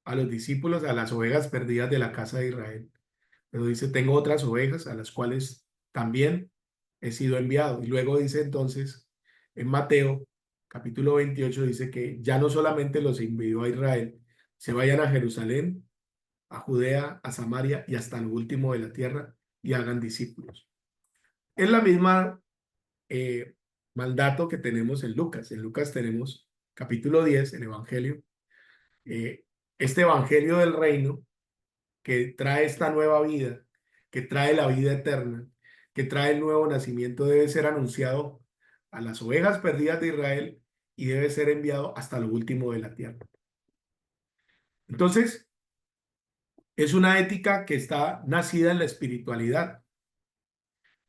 a los discípulos a las ovejas perdidas de la casa de Israel. Pero dice, tengo otras ovejas a las cuales también he sido enviado. Y luego dice entonces, en Mateo capítulo 28, dice que ya no solamente los envió a Israel, se vayan a Jerusalén, a Judea, a Samaria y hasta lo último de la tierra y hagan discípulos. Es la misma eh, mandato que tenemos en Lucas. En Lucas tenemos capítulo 10, el Evangelio. Eh, este Evangelio del reino que trae esta nueva vida, que trae la vida eterna, que trae el nuevo nacimiento, debe ser anunciado a las ovejas perdidas de Israel y debe ser enviado hasta lo último de la tierra. Entonces, es una ética que está nacida en la espiritualidad,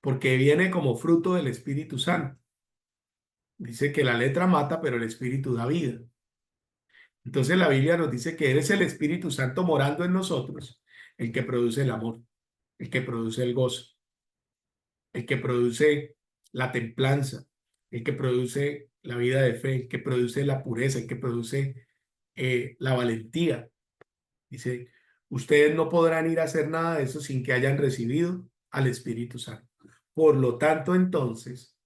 porque viene como fruto del Espíritu Santo. Dice que la letra mata, pero el Espíritu da vida. Entonces la Biblia nos dice que eres el Espíritu Santo morando en nosotros, el que produce el amor, el que produce el gozo, el que produce la templanza, el que produce la vida de fe, el que produce la pureza, el que produce la valentía. Dice, ustedes no podrán ir a hacer nada de eso sin que hayan recibido al Espíritu Santo. Por lo tanto, entonces,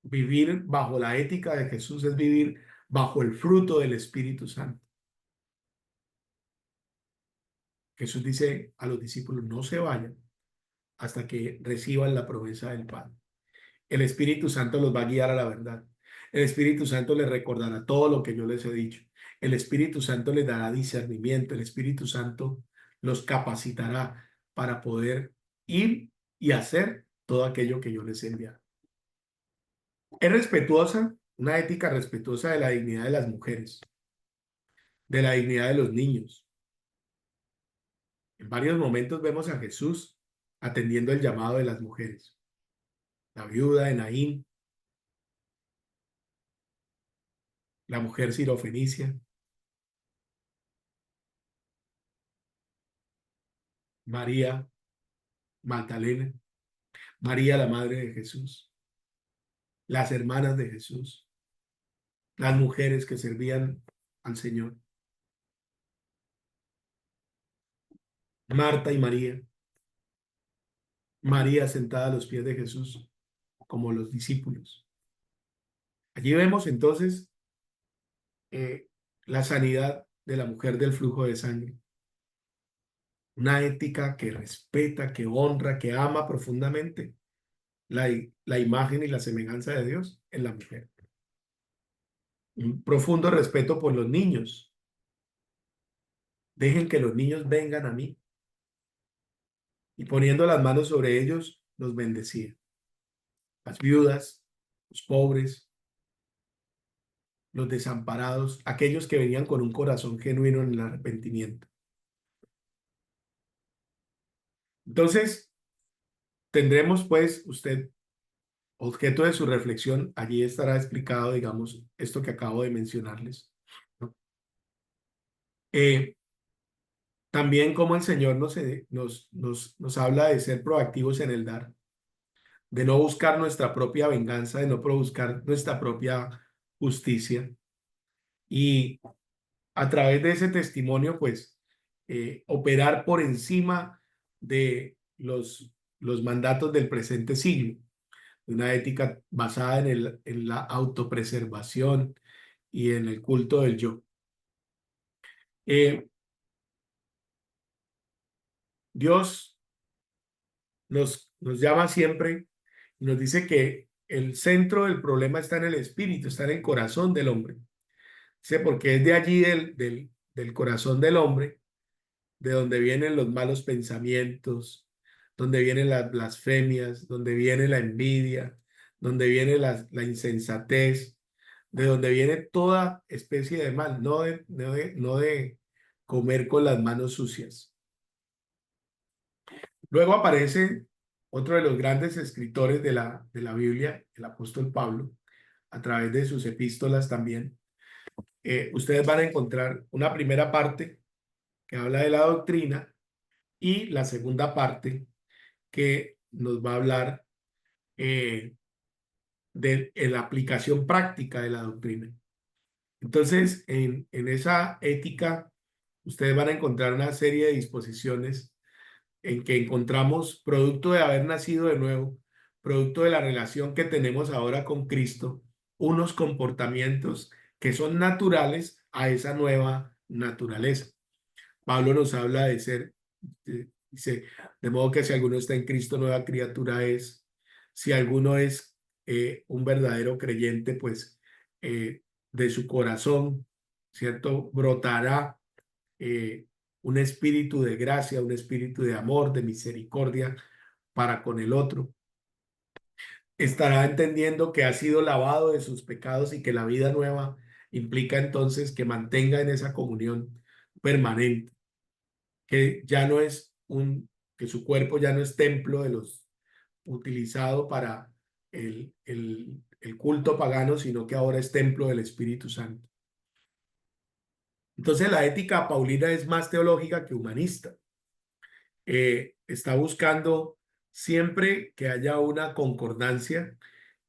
vivir bajo la ética de Jesús es vivir bajo el fruto del Espíritu Santo. Jesús dice a los discípulos, no se vayan hasta que reciban la promesa del Padre. El Espíritu Santo los va a guiar a la verdad. El Espíritu Santo les recordará todo lo que yo les he dicho. El Espíritu Santo les dará discernimiento. El Espíritu Santo los capacitará para poder ir y hacer todo aquello que yo les he enviado. Es respetuosa, una ética respetuosa de la dignidad de las mujeres, de la dignidad de los niños. En varios momentos vemos a Jesús atendiendo el llamado de las mujeres. La viuda de Naín, la mujer sirofenicia, María Magdalena, María la madre de Jesús, las hermanas de Jesús, las mujeres que servían al Señor, Marta y María, María sentada a los pies de Jesús como los discípulos. Allí vemos entonces eh, la sanidad de la mujer del flujo de sangre, una ética que respeta, que honra, que ama profundamente la imagen y la semejanza de Dios en la mujer. Un profundo respeto por los niños. Dejen que los niños vengan a mí. Y poniendo las manos sobre ellos, los bendecía. Las viudas, los pobres, los desamparados, aquellos que venían con un corazón genuino en el arrepentimiento. Entonces, tendremos pues usted objeto de su reflexión, allí estará explicado, digamos, esto que acabo de mencionarles, ¿no? También como el Señor nos habla de ser proactivos en el dar. de no buscar nuestra propia venganza, de no buscar nuestra propia justicia. Y a través de ese testimonio, pues, operar por encima de los mandatos del presente siglo, una ética basada en la autopreservación y en el culto del yo. Eh, Dios nos llama siempre y nos dice que el centro del problema está en el espíritu, está en el corazón del hombre. Dice, porque es de allí del corazón del hombre, de donde vienen los malos pensamientos, donde vienen las blasfemias, donde viene la envidia, donde viene la insensatez, de donde viene toda especie de mal, no de comer con las manos sucias. Luego aparece otro de los grandes escritores de la Biblia, el apóstol Pablo, a través de sus epístolas también. Ustedes van a encontrar una primera parte que habla de la doctrina y la segunda parte que nos va a hablar de la aplicación práctica de la doctrina. Entonces, en esa ética, ustedes van a encontrar una serie de disposiciones en que encontramos, producto de haber nacido de nuevo, producto de la relación que tenemos ahora con Cristo, unos comportamientos que son naturales a esa nueva naturaleza. Pablo nos habla de ser, dice, de modo que si alguno está en Cristo, nueva criatura es. Si alguno es un verdadero creyente, pues de su corazón, ¿cierto? Brotará eh, un espíritu de gracia, un espíritu de amor, de misericordia para con el otro. Estará entendiendo que ha sido lavado de sus pecados y que la vida nueva implica entonces que mantenga en esa comunión permanente, que ya no es que su cuerpo ya no es templo de los utilizado para el culto pagano, sino que ahora es templo del Espíritu Santo. Entonces la ética paulina es más teológica que humanista. Está buscando siempre que haya una concordancia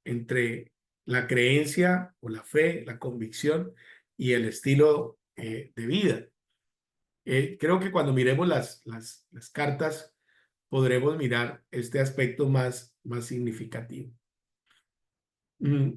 entre la creencia o la fe, la convicción y el estilo de vida. Creo que cuando miremos las cartas podremos mirar este aspecto más significativo. Mm,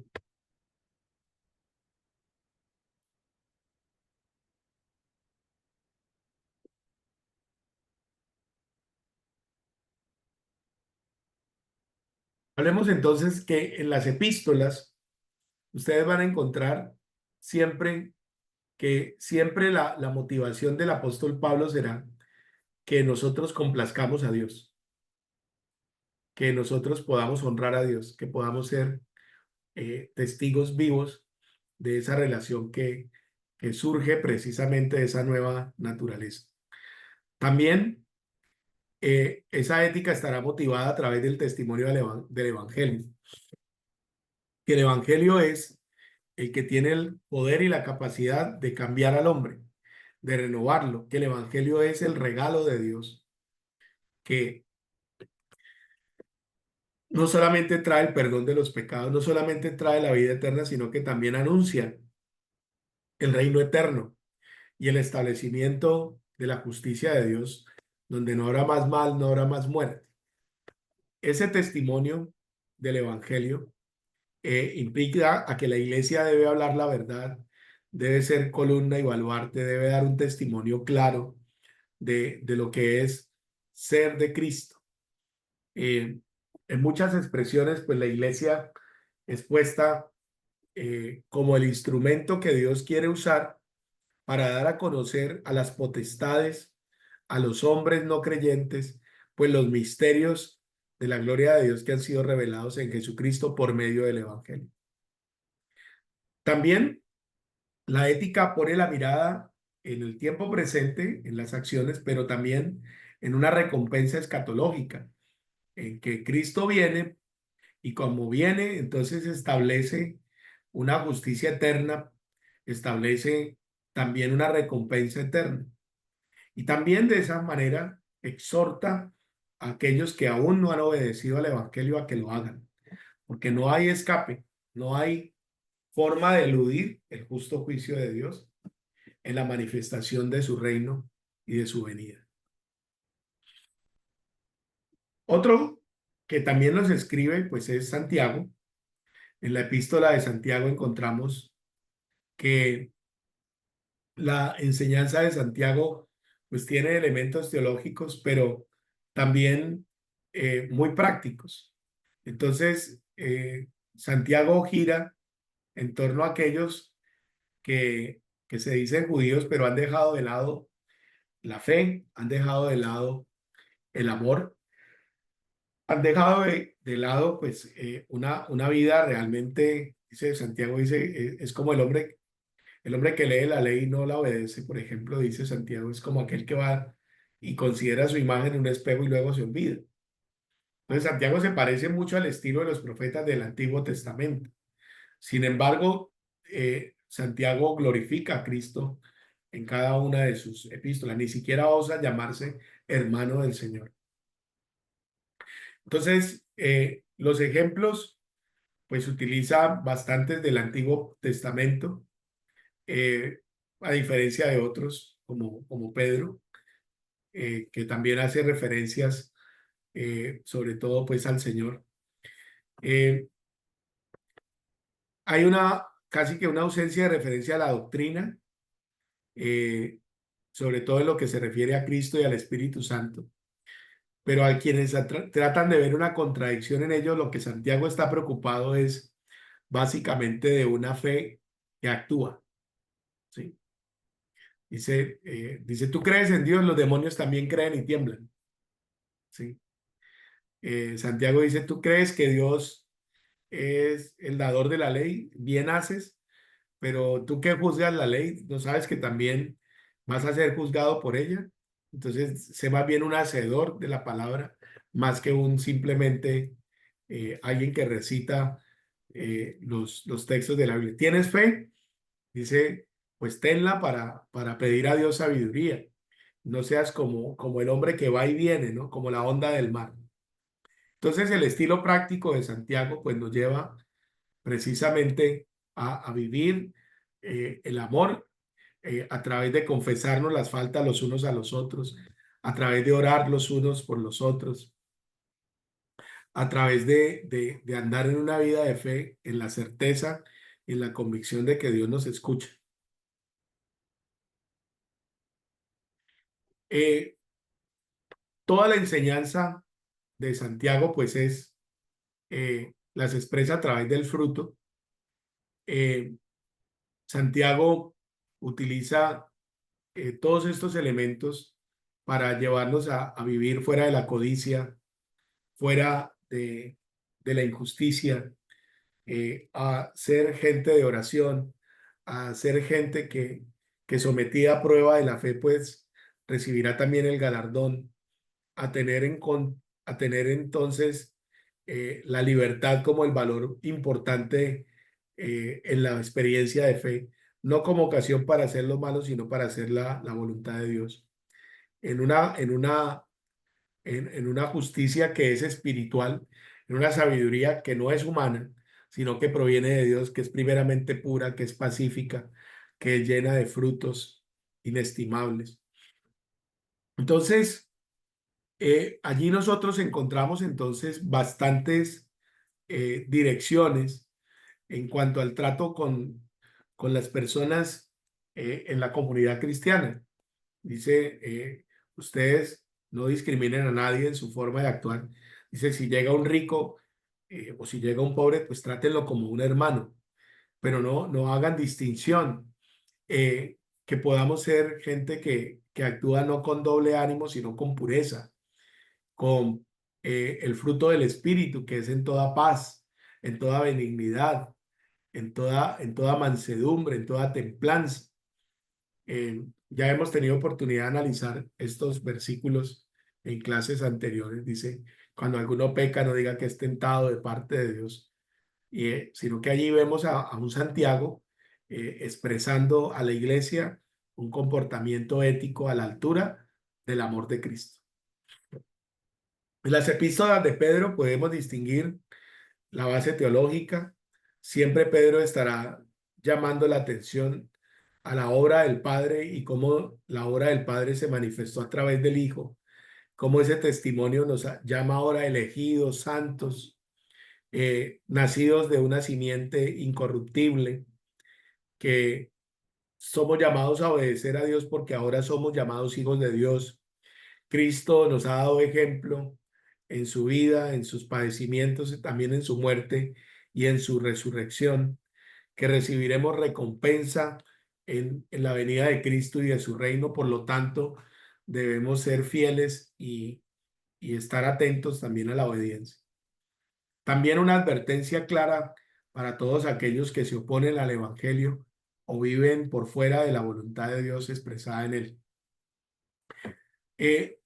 Hablemos entonces que en las epístolas ustedes van a encontrar siempre que siempre la motivación del apóstol Pablo será que nosotros complazcamos a Dios, que nosotros podamos honrar a Dios, que podamos ser testigos vivos de esa relación que surge precisamente de esa nueva naturaleza. También esa ética estará motivada a través del testimonio del Evangelio, que el Evangelio es el que tiene el poder y la capacidad de cambiar al hombre, de renovarlo, que el Evangelio es el regalo de Dios, que no solamente trae el perdón de los pecados, no solamente trae la vida eterna, sino que también anuncia el reino eterno y el establecimiento de la justicia de Dios, donde no habrá más mal, no habrá más muerte. Ese testimonio del Evangelio implica a que la iglesia debe hablar la verdad, debe ser columna y baluarte, debe dar un testimonio claro de lo que es ser de Cristo. En muchas expresiones, pues la iglesia es puesta como el instrumento que Dios quiere usar para dar a conocer a las potestades, a los hombres no creyentes, pues los misterios de la gloria de Dios que han sido revelados en Jesucristo por medio del Evangelio. También la ética pone la mirada en el tiempo presente, en las acciones, pero también en una recompensa escatológica, en que Cristo viene y como viene, entonces establece una justicia eterna, establece también una recompensa eterna. Y también de esa manera exhorta a aquellos que aún no han obedecido al Evangelio a que lo hagan, porque no hay escape, no hay forma de eludir el justo juicio de Dios en la manifestación de su reino y de su venida. Otro que también nos escribe, pues es Santiago. En la epístola de Santiago encontramos que la enseñanza de Santiago pues tiene elementos teológicos, pero también muy prácticos. Entonces, Santiago gira en torno a aquellos que se dicen judíos, pero han dejado de lado la fe, han dejado de lado el amor, han dejado de lado pues una vida realmente, dice Santiago, dice, es como el hombre que lee la ley y no la obedece, por ejemplo, dice Santiago, es como aquel que va y considera su imagen en un espejo y luego se olvida. Entonces Santiago se parece mucho al estilo de los profetas del Antiguo Testamento. Sin embargo, Santiago glorifica a Cristo en cada una de sus epístolas, ni siquiera osa llamarse hermano del Señor. Entonces, los ejemplos, pues utiliza bastantes del Antiguo Testamento, eh, a diferencia de otros, como Pedro, que también hace referencias, sobre todo, pues al Señor. Eh, Hay casi que una ausencia de referencia a la doctrina, eh, sobre todo en lo que se refiere a Cristo y al Espíritu Santo. Pero a quienes tratan de ver una contradicción en ello, lo que Santiago está preocupado es básicamente de una fe que actúa, ¿sí? Dice, tú crees en Dios, los demonios también creen y tiemblan, ¿sí? Santiago dice, tú crees que Dios es el dador de la ley, bien haces, pero tú que juzgas la ley, ¿no sabes que también vas a ser juzgado por ella? Entonces, sé más bien un hacedor de la palabra, más que un simplemente alguien que recita los textos de la Biblia. ¿Tienes fe? Dice, pues tenla para pedir a Dios sabiduría. No seas como el hombre que va y viene, ¿no? Como la onda del mar. Entonces, el estilo práctico de Santiago, pues nos lleva precisamente a vivir el amor a través de confesarnos las faltas los unos a los otros, a través de orar los unos por los otros, a través de andar en una vida de fe, en la certeza, en la convicción de que Dios nos escucha. Eh, Toda la enseñanza de Santiago, pues las expresa a través del fruto. Eh, Santiago utiliza todos estos elementos para llevarnos a vivir fuera de la codicia, fuera de la injusticia, a ser gente de oración, a ser gente que sometida a prueba de la fe, pues recibirá también el galardón, a tener entonces la libertad como el valor importante en la experiencia de fe, no como ocasión para hacer lo malo, sino para hacer la voluntad de Dios. En una, en una, en una justicia que es espiritual, en una sabiduría que no es humana, sino que proviene de Dios, que es primeramente pura, que es pacífica, que es llena de frutos inestimables. Entonces, allí nosotros encontramos entonces bastantes direcciones en cuanto al trato con las personas en la comunidad cristiana. Dice, ustedes no discriminen a nadie en su forma de actuar. Dice, si llega un rico o si llega un pobre, pues trátenlo como un hermano, pero no hagan distinción. Que podamos ser gente que actúa no con doble ánimo, sino con pureza, con el fruto del Espíritu, que es en toda paz, en toda benignidad, en toda mansedumbre, en toda templanza. Ya hemos tenido oportunidad de analizar estos versículos en clases anteriores. Dice, cuando alguno peca, no diga que es tentado de parte de Dios, sino que allí vemos a un Santiago expresando a la iglesia un comportamiento ético a la altura del amor de Cristo. En las epístolas de Pedro podemos distinguir la base teológica. Siempre Pedro estará llamando la atención a la obra del Padre y cómo la obra del Padre se manifestó a través del Hijo, cómo ese testimonio nos llama ahora elegidos, santos, nacidos de una simiente incorruptible, que somos llamados a obedecer a Dios porque ahora somos llamados hijos de Dios. Cristo nos ha dado ejemplo en su vida, en sus padecimientos, y también en su muerte y en su resurrección, que recibiremos recompensa en la venida de Cristo y de su reino. Por lo tanto, debemos ser fieles y estar atentos también a la obediencia. También una advertencia clara para todos aquellos que se oponen al Evangelio o viven por fuera de la voluntad de Dios expresada en él. Eh,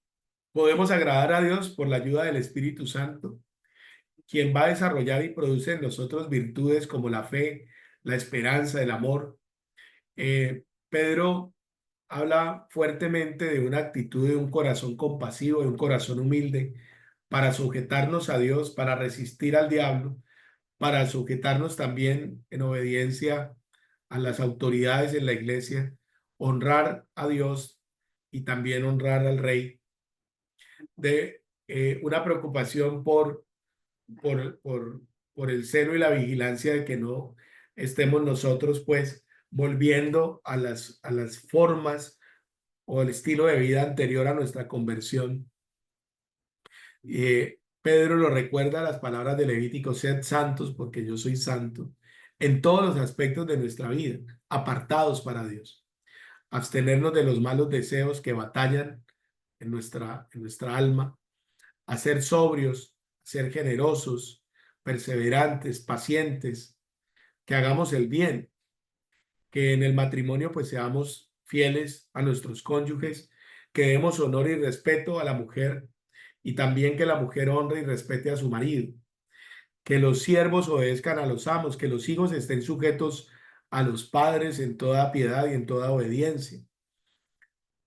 Podemos agradar a Dios por la ayuda del Espíritu Santo, quien va a desarrollar y produce en nosotros virtudes como la fe, la esperanza, el amor. Pedro habla fuertemente de una actitud, de un corazón compasivo, de un corazón humilde, para sujetarnos a Dios, para resistir al diablo, para sujetarnos también en obediencia a las autoridades en la iglesia, honrar a Dios y también honrar al Rey, de una preocupación por, por, por el celo y la vigilancia de que no estemos nosotros pues volviendo a las formas o el estilo de vida anterior a nuestra conversión. Pedro lo recuerda las palabras de Levítico: sed santos porque yo soy santo, en todos los aspectos de nuestra vida, apartados para Dios, abstenernos de los malos deseos que batallan en nuestra alma, a ser sobrios, a ser generosos, perseverantes, pacientes, que hagamos el bien, que en el matrimonio pues seamos fieles a nuestros cónyuges, que demos honor y respeto a la mujer y también que la mujer honre y respete a su marido, que los siervos obedezcan a los amos, que los hijos estén sujetos a los padres en toda piedad y en toda obediencia,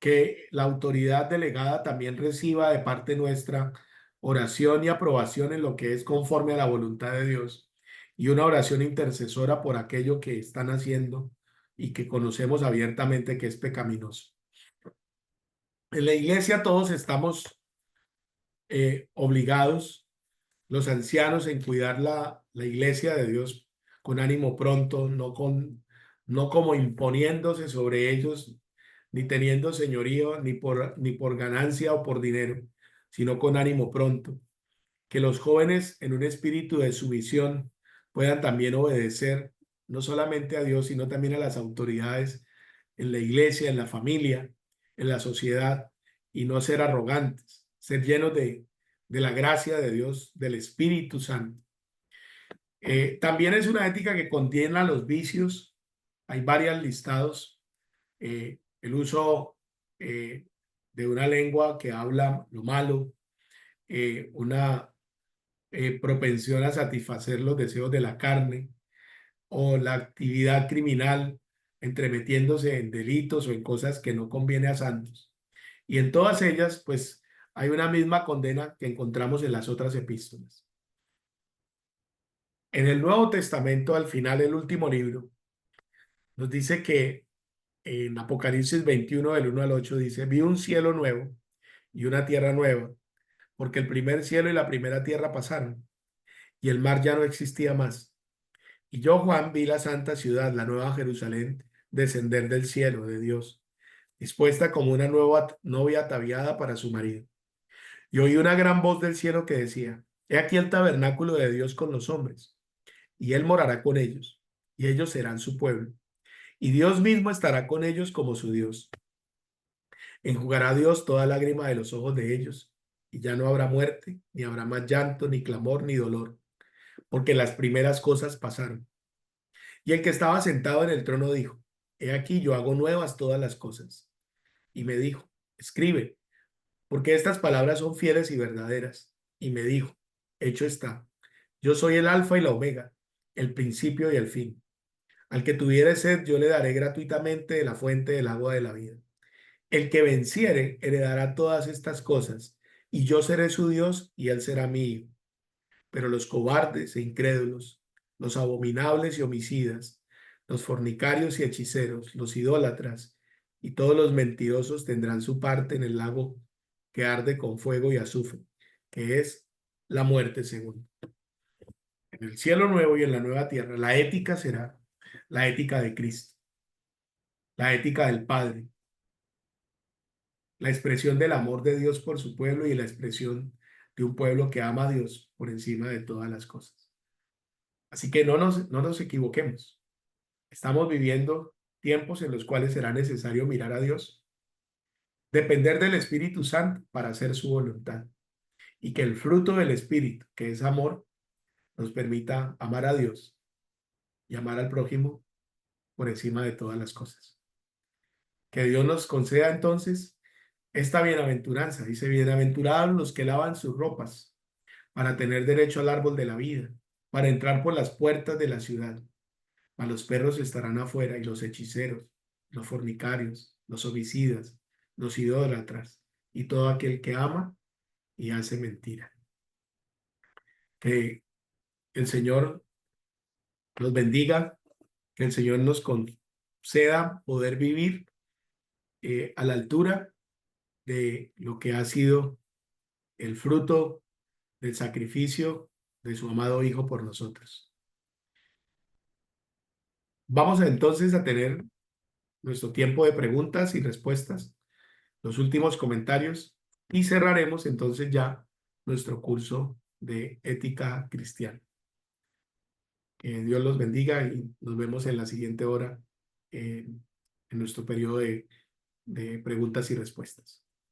que la autoridad delegada también reciba de parte nuestra oración y aprobación en lo que es conforme a la voluntad de Dios y una oración intercesora por aquello que están haciendo y que conocemos abiertamente que es pecaminoso. En la iglesia todos estamos obligados, los ancianos, en cuidar la iglesia de Dios con ánimo pronto, no como imponiéndose sobre ellos, ni teniendo señorío, ni por ganancia o por dinero, sino con ánimo pronto. Que los jóvenes en un espíritu de sumisión puedan también obedecer no solamente a Dios, sino también a las autoridades en la iglesia, en la familia, en la sociedad, y no ser arrogantes, ser llenos de la gracia de Dios, del Espíritu Santo. También es una ética que condena los vicios. Hay varios listados. El uso de una lengua que habla lo malo, una propensión a satisfacer los deseos de la carne o la actividad criminal entremetiéndose en delitos o en cosas que no conviene a santos. Y en todas ellas, pues, hay una misma condena que encontramos en las otras epístolas. En el Nuevo Testamento, al final, el último libro, nos dice que en Apocalipsis 21, del 1 al 8, dice: vi un cielo nuevo y una tierra nueva, porque el primer cielo y la primera tierra pasaron, y el mar ya no existía más. Y yo, Juan, vi la santa ciudad, la nueva Jerusalén, descender del cielo de Dios, dispuesta como una nueva novia ataviada para su marido. Y oí una gran voz del cielo que decía: he aquí el tabernáculo de Dios con los hombres, y él morará con ellos, y ellos serán su pueblo, y Dios mismo estará con ellos como su Dios. Enjugará Dios toda lágrima de los ojos de ellos, y ya no habrá muerte, ni habrá más llanto, ni clamor, ni dolor, porque las primeras cosas pasaron. Y el que estaba sentado en el trono dijo: he aquí yo hago nuevas todas las cosas. Y me dijo: escribe, porque estas palabras son fieles y verdaderas. Y me dijo: hecho está, yo soy el alfa y la omega, el principio y el fin. Al que tuviere sed, yo le daré gratuitamente de la fuente del agua de la vida. El que venciere heredará todas estas cosas, y yo seré su Dios y él será mi hijo. Pero los cobardes e incrédulos, los abominables y homicidas, los fornicarios y hechiceros, los idólatras y todos los mentirosos tendrán su parte en el lago que arde con fuego y azufre, que es la muerte segunda. En el cielo nuevo y en la nueva tierra, la ética será la ética de Cristo, la ética del Padre, la expresión del amor de Dios por su pueblo y la expresión de un pueblo que ama a Dios por encima de todas las cosas. Así que no nos equivoquemos. Estamos viviendo tiempos en los cuales será necesario mirar a Dios, depender del Espíritu Santo para hacer su voluntad y que el fruto del Espíritu, que es amor, nos permita amar a Dios y amar al prójimo por encima de todas las cosas. Que Dios nos conceda entonces esta bienaventuranza. Dice, bienaventurados los que lavan sus ropas para tener derecho al árbol de la vida, para entrar por las puertas de la ciudad. Mas los perros estarán afuera y los hechiceros, los fornicarios, los homicidas, los idólatras y todo aquel que ama y hace mentira. Que el Señor los bendiga, que el Señor nos conceda poder vivir a la altura de lo que ha sido el fruto del sacrificio de su amado Hijo por nosotros. Vamos entonces a tener nuestro tiempo de preguntas y respuestas, los últimos comentarios y cerraremos entonces ya nuestro curso de ética cristiana. Que Dios los bendiga y nos vemos en la siguiente hora en nuestro periodo de preguntas y respuestas.